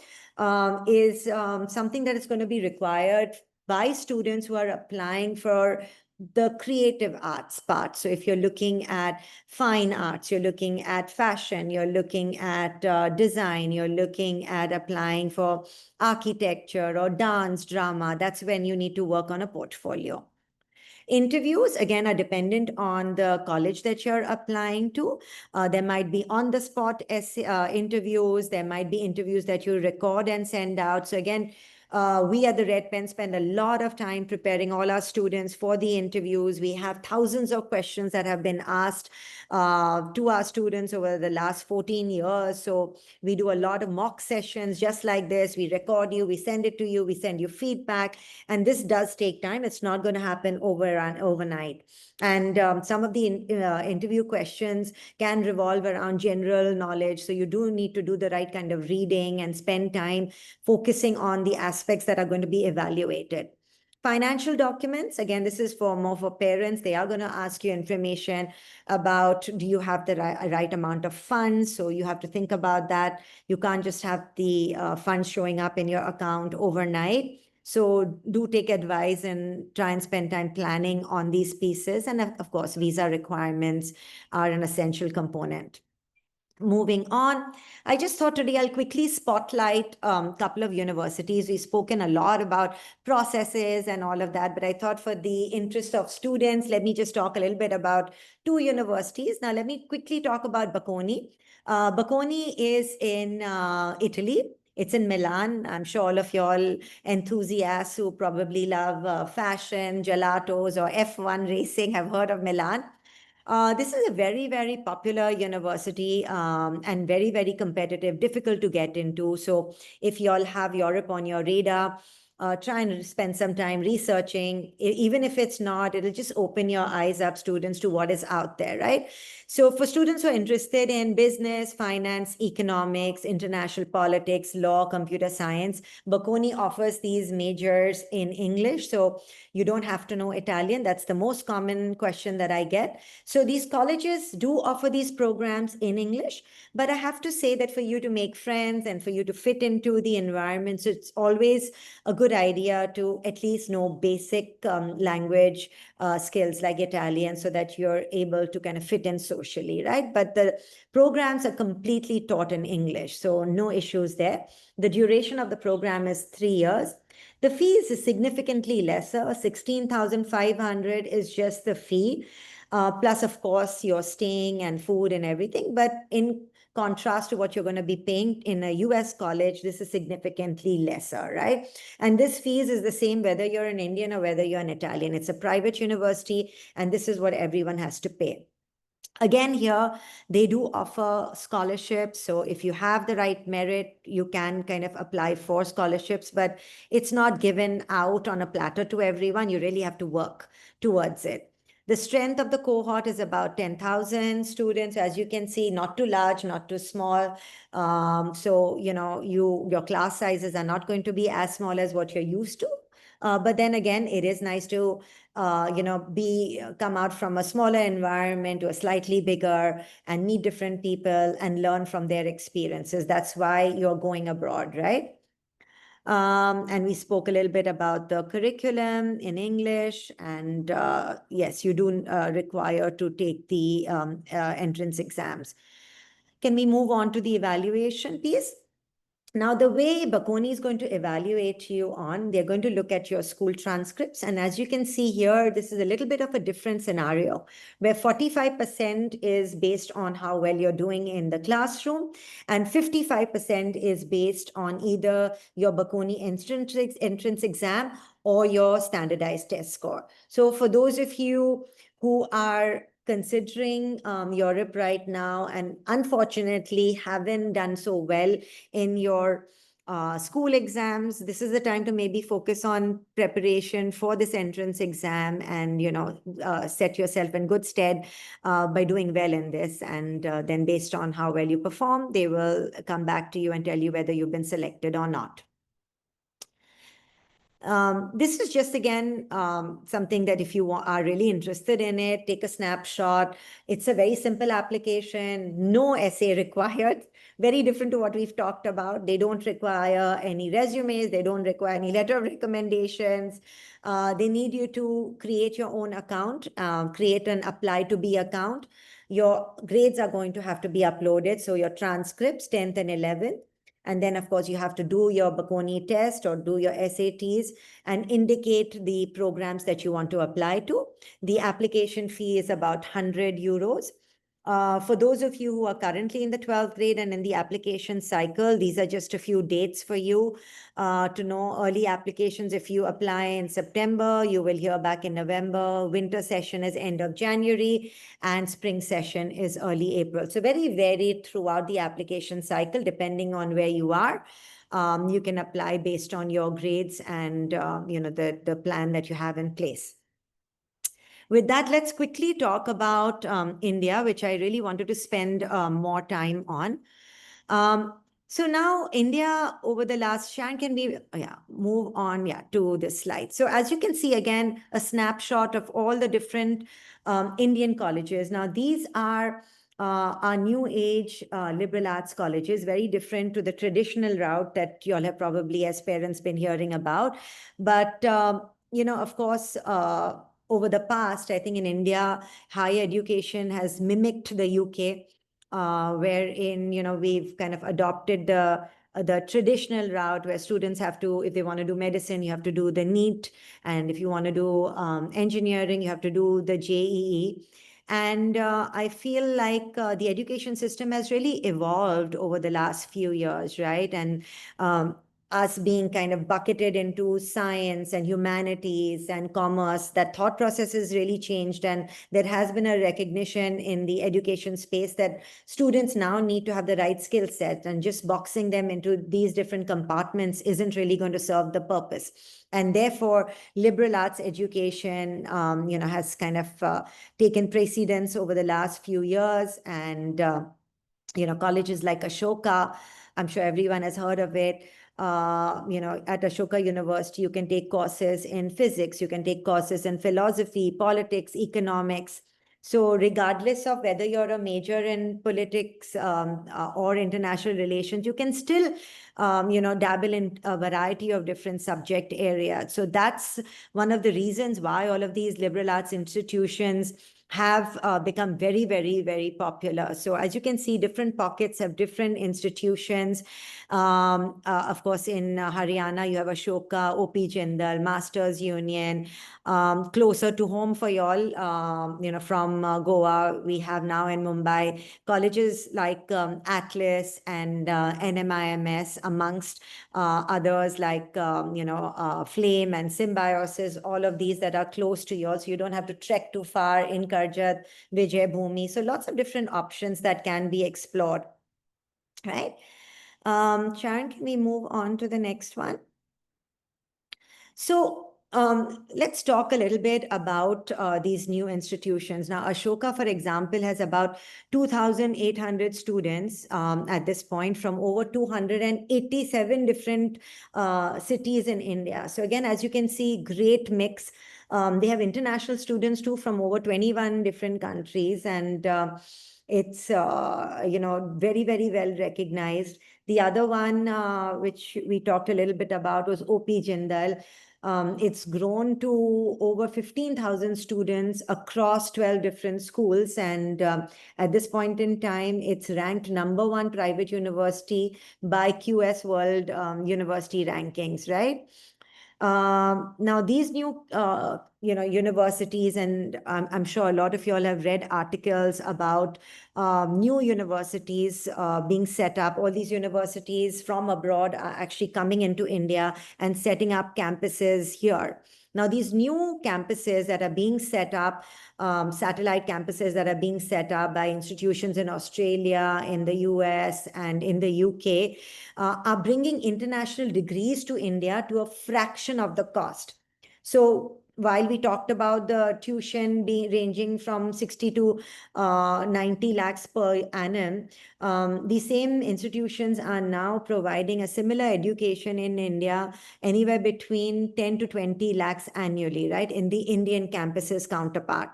is something that is going to be required by students who are applying for the creative arts part. So if you're looking at fine arts, you're looking at fashion, you're looking at design, you're looking at applying for architecture or dance, drama, that's when you need to work on a portfolio. Interviews, again, are dependent on the college that you're applying to. There might be on-the-spot interviews. There might be interviews that you record and send out. So again, we at the Red Pen spend a lot of time preparing all our students for the interviews. We have thousands of questions that have been asked to our students over the last 14 years. So we do a lot of mock sessions just like this. We record you, we send it to you, we send you feedback. And this does take time. It's not going to happen overnight. And some of the interview questions can revolve around general knowledge. So you do need to do the right kind of reading and spend time focusing on the aspects that are going to be evaluated. Financial documents, again, this is more for parents. They are going to ask you information about, do you have the right amount of funds? So you have to think about that. You can't just have the funds showing up in your account overnight. So do take advice and try and spend time planning on these pieces. And of course, visa requirements are an essential component. Moving on, I just thought today I'll quickly spotlight a couple of universities. We've spoken a lot about processes and all of that, but I thought for the interest of students, let me just talk a little bit about 2 universities. Now, let me quickly talk about Bocconi. Bocconi is in Italy. It's in Milan. I'm sure all of y'all enthusiasts who probably love fashion, gelatos, or F1 racing have heard of Milan. This is a very, very popular university and very, very competitive, difficult to get into. So if you all have Europe on your radar, try and spend some time researching. Even if it's not, it'll just open your eyes up, students, to what is out there, right? So for students who are interested in business, finance, economics, international politics, law, computer science, Bocconi offers these majors in English. So you don't have to know Italian. That's the most common question that I get. So these colleges do offer these programs in English, but I have to say that for you to make friends and for you to fit into the environment, so it's always a good idea to at least know basic language skills like Italian so that you're able to kind of fit in socially, right? But the programs are completely taught in English, so no issues there. The duration of the program is 3 years. The fees is significantly lesser. 16,500 is just the fee, plus, of course, your staying and food and everything. But in contrast to what you're going to be paying in a US college, this is significantly lesser, right? And this fees is the same whether you're an Indian or whether you're an Italian. It's a private university, and this is what everyone has to pay. Again, here, they do offer scholarships. So if you have the right merit, you can kind of apply for scholarships, but it's not given out on a platter to everyone. You really have to work towards it. The strength of the cohort is about 10,000 students, as you can see, not too large, not too small. So, your class sizes are not going to be as small as what you're used to. But then again, it is nice to come out from a smaller environment to a slightly bigger and meet different people and learn from their experiences. That's why you're going abroad, right? And we spoke a little bit about the curriculum in English. And yes, you do require to take the entrance exams. Can we move on to the evaluation piece? Now, the way Bocconi is going to evaluate you on, they're going to look at your school transcripts. And as you can see here, this is a little bit of a different scenario where 45% is based on how well you're doing in the classroom, and 55% is based on either your Bocconi entrance exam or your standardized test score. So for those of you who are considering Europe right now and unfortunately haven't done so well in your school exams, this is the time to maybe focus on preparation for this entrance exam and, set yourself in good stead by doing well in this. And then based on how well you perform, they will come back to you and tell you whether you've been selected or not. This is just, again, something that if you are really interested in it, take a snapshot. It's a very simple application, no essay required, very different to what we've talked about. They don't require any resumes. They don't require any letter of recommendations. They need you to create your own account, create an apply to be account. Your grades are going to have to be uploaded. So your transcripts, 10th and 11th. And then, of course, you have to do your Bocconi test or do your SATs and indicate the programs that you want to apply to. The application fee is about 100 euros. For those of you who are currently in the 12th grade and in the application cycle, these are just a few dates for you to know. Early applications, if you apply in September, you will hear back in November. Winter session is end of January, and spring session is early April. So very varied throughout the application cycle, depending on where you are. You can apply based on your grades and the plan that you have in place. With that, let's quickly talk about India, which I really wanted to spend more time on. So now India over the last, Shan, can we move on to this slide. So as you can see, again, a snapshot of all the different Indian colleges. Now, these are our new age liberal arts colleges, very different to the traditional route that you all have probably as parents been hearing about. But, of course, over the past, I think in India, higher education has mimicked the UK, wherein, we've kind of adopted the traditional route where students have to, if they want to do medicine, you have to do the NEET. And if you want to do engineering, you have to do the JEE. And I feel like the education system has really evolved over the last few years, right? And us being kind of bucketed into science and humanities and commerce, that thought process has really changed. And there has been a recognition in the education space that students now need to have the right skill set, and just boxing them into these different compartments isn't really going to serve the purpose. And therefore, liberal arts education, has kind of taken precedence over the last few years. And, colleges like Ashoka, I'm sure everyone has heard of it. At Ashoka University, you can take courses in physics, you can take courses in philosophy, politics, economics. So regardless of whether you're a major in politics or international relations, you can still, dabble in a variety of different subject areas. So that's one of the reasons why all of these liberal arts institutions have become very, very, very popular. So as you can see, different pockets have different institutions. Of course, in Haryana, you have Ashoka, OP Jindal, Masters Union. Closer to home for y'all, from Goa, we have now in Mumbai colleges like Atlas and NMIMS, amongst others like, Flame and Symbiosis, all of these that are close to yours. So you don't have to trek too far in Karjat, Vijay Bhumi. So lots of different options that can be explored, right? Sharon, can we move on to the next one? So let's talk a little bit about these new institutions. Now, Ashoka, for example, has about 2,800 students at this point from over 287 different cities in India. So again, as you can see, great mix. They have international students too from over 21 different countries, and it's very, very well recognized. The other one, which we talked a little bit about, was OP Jindal. It's grown to over 15,000 students across 12 different schools. And at this point in time, it's ranked #1 private university by QS World University Rankings, right? Now, these new, universities, and I'm sure a lot of you all have read articles about new universities being set up. All these universities from abroad are actually coming into India and setting up campuses here. Now, these new campuses that are being set up, satellite campuses that are being set up by institutions in Australia, in the US, and in the UK, are bringing international degrees to India to a fraction of the cost. So while we talked about the tuition ranging from 60 to 90 lakhs per annum, the same institutions are now providing a similar education in India, anywhere between 10 to 20 lakhs annually, right, in the Indian campuses counterpart.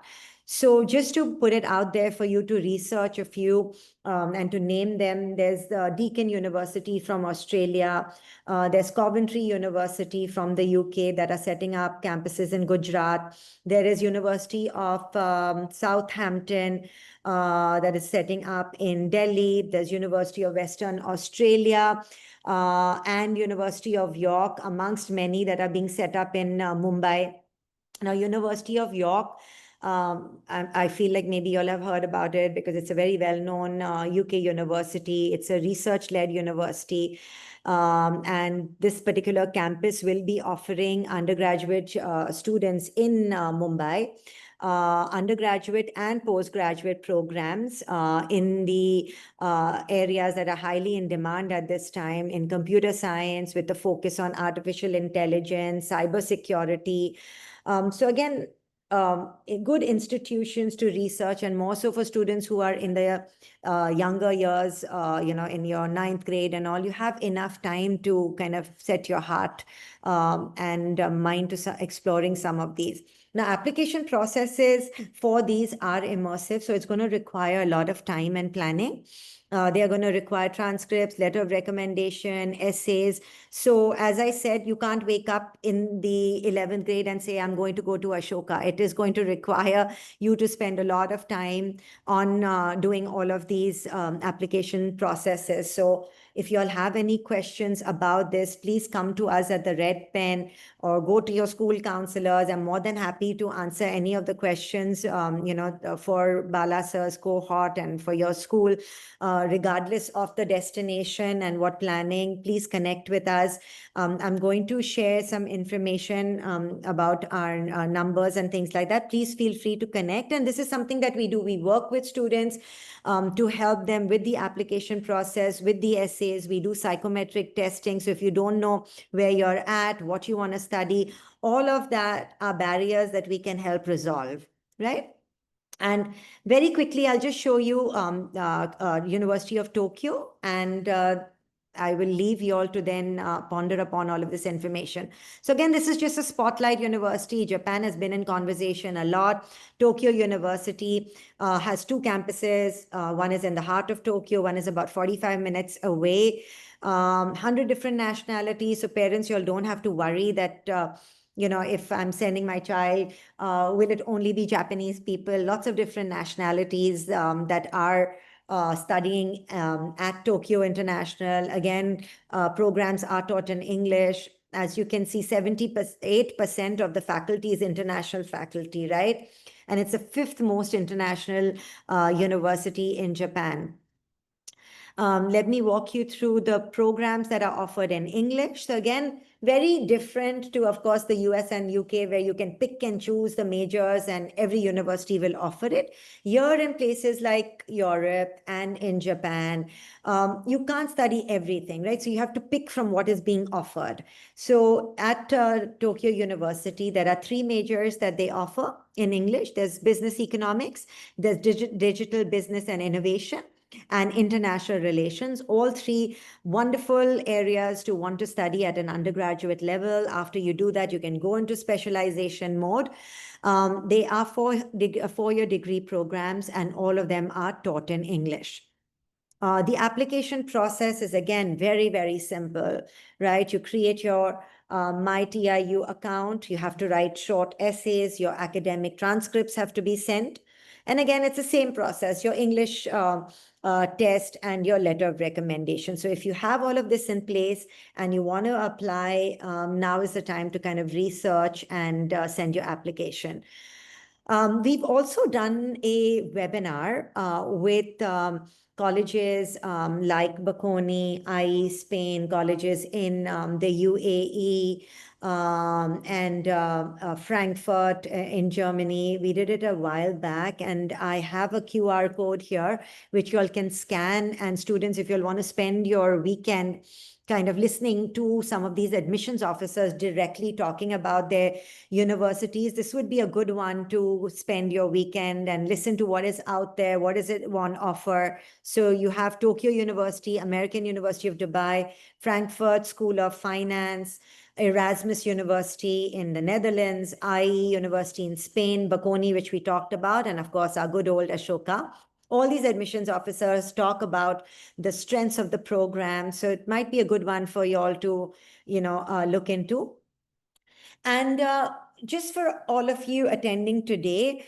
So just to put it out there for you to research a few and to name them, there's the Deakin University from Australia, there's Coventry University from the UK that are setting up campuses in Gujarat. There is University of Southampton that is setting up in Delhi. There's University of Western Australia and University of York, amongst many that are being set up in Mumbai. Now, University of York, I feel like maybe you all have heard about it because it's a very well-known UK university. It's a research-led university. And this particular campus will be offering undergraduate students in Mumbai, undergraduate and postgraduate programs in the areas that are highly in demand at this time in computer science, with the focus on artificial intelligence, cybersecurity. So again, good institutions to research, and more so for students who are in their younger years, in your 9th grade and all. You have enough time to kind of set your heart and mind to exploring some of these. Now, application processes for these are immersive, so it's going to require a lot of time and planning. They are going to require transcripts, letter of recommendation, essays. So as I said, you can't wake up in the 11th grade and say, I'm going to go to Ashoka. It is going to require you to spend a lot of time on doing all of these application processes. So if you all have any questions about this, please come to us at the Red Pen or go to your school counselors. I'm more than happy to answer any of the questions, for Bala Sir's cohort and for your school, regardless of the destination and what planning. Please connect with us. I'm going to share some information about our numbers and things like that. Please feel free to connect. And this is something that we do. We work with students to help them with the application process, with the essays. We do psychometric testing. So if you don't know where you're at, what you want to study, all of that are barriers that we can help resolve, right? And very quickly, I'll just show you University of Tokyo, and I will leave you all to then ponder upon all of this information. So again, this is just a spotlight university. Japan has been in conversation a lot. Tokyo University has 2 campuses. One is in the heart of Tokyo. One is about 45 minutes away. 100 different nationalities. So parents, you all don't have to worry that if I'm sending my child, will it only be Japanese people? Lots of different nationalities that are studying at Tokyo International. Again, programs are taught in English. As you can see, 78% of the faculty is international faculty, right? And it's the fifth most international university in Japan. Let me walk you through the programs that are offered in English. So again, very different to, of course, the US and UK, where you can pick and choose the majors and every university will offer it. Here in places like Europe and in Japan, you can't study everything, right? So you have to pick from what is being offered. So at Tokyo University, there are three majors that they offer in English. There's business economics, there's digital business and innovation, and international relations, all three wonderful areas to want to study at an undergraduate level. After you do that, you can go into specialization mode. They are four-year degree programs, and all of them are taught in English. The application process is, again, very, very simple, right? You create your MyTIU account. You have to write short essays. Your academic transcripts have to be sent. And again, it's the same process, your English test and your letter of recommendation. So if you have all of this in place and you want to apply, now is the time to kind of research and send your application. We've also done a webinar with colleges like Bocconi, IE, Spain, colleges in the UAE, and Frankfurt in Germany. We did it a while back, and I have a QR code here, which you all can scan. And students, if you'll want to spend your weekend kind of listening to some of these admissions officers directly talking about their universities, this would be a good one to spend your weekend and listen to what is out there, what does it want to offer. So you have Tokyo University, American University of Dubai, Frankfurt School of Finance, Erasmus University in the Netherlands, IE University in Spain, Bocconi, which we talked about, and of course, our good old Ashoka. All these admissions officers talk about the strengths of the program. So it might be a good one for you all to, look into. And just for all of you attending today,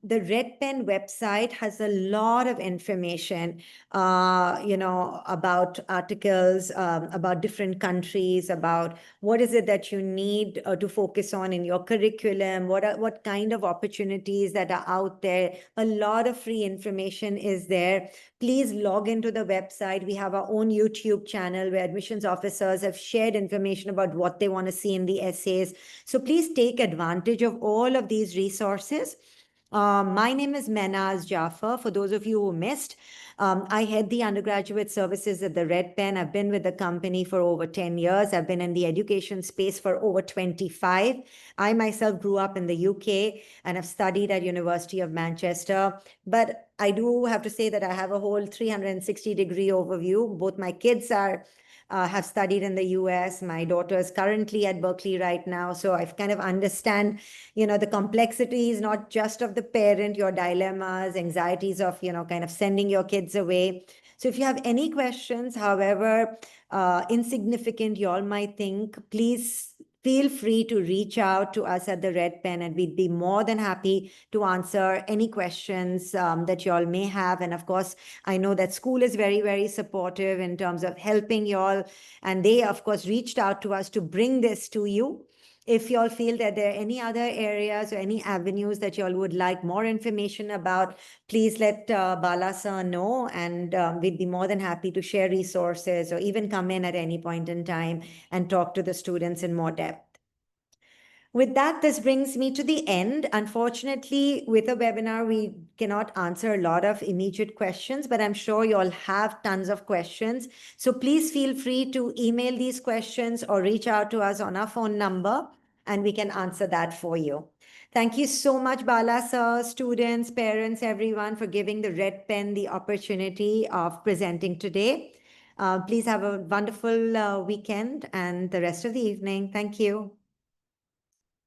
the Red Pen website has a lot of information, about articles, about different countries, about what is it that you need to focus on in your curriculum, what kind of opportunities that are out there. A lot of free information is there. Please log into the website. We have our own YouTube channel where admissions officers have shared information about what they want to see in the essays. So please take advantage of all of these resources. My name is Mehnaz Jaffer. For those of you who missed, I head the undergraduate services at the Red Pen. I've been with the company for over 10 years. I've been in the education space for over 25. I myself grew up in the UK and have studied at University of Manchester. But I do have to say that I have a whole 360-degree overview. Both my kids have studied in the US. My daughter is currently at Berkeley right now. So I've kind of understand, the complexities, not just of the parent, your dilemmas, anxieties of, kind of sending your kids away. So if you have any questions, however insignificant you all might think, please feel free to reach out to us at the Red Pen, and we'd be more than happy to answer any questions that you all may have. And of course, I know that school is very, very supportive in terms of helping you all. And they, of course, reached out to us to bring this to you. If you all feel that there are any other areas or any avenues that you all would like more information about, please let Bala sir know, and we'd be more than happy to share resources or even come in at any point in time and talk to the students in more depth. With that, this brings me to the end. Unfortunately, with a webinar, we cannot answer a lot of immediate questions, but I'm sure you all have tons of questions. So please feel free to email these questions or reach out to us on our phone number, and we can answer that for you. Thank you so much, Bala sir, students, parents, everyone, for giving the Red Pen the opportunity of presenting today. Please have a wonderful weekend and the rest of the evening. Thank you.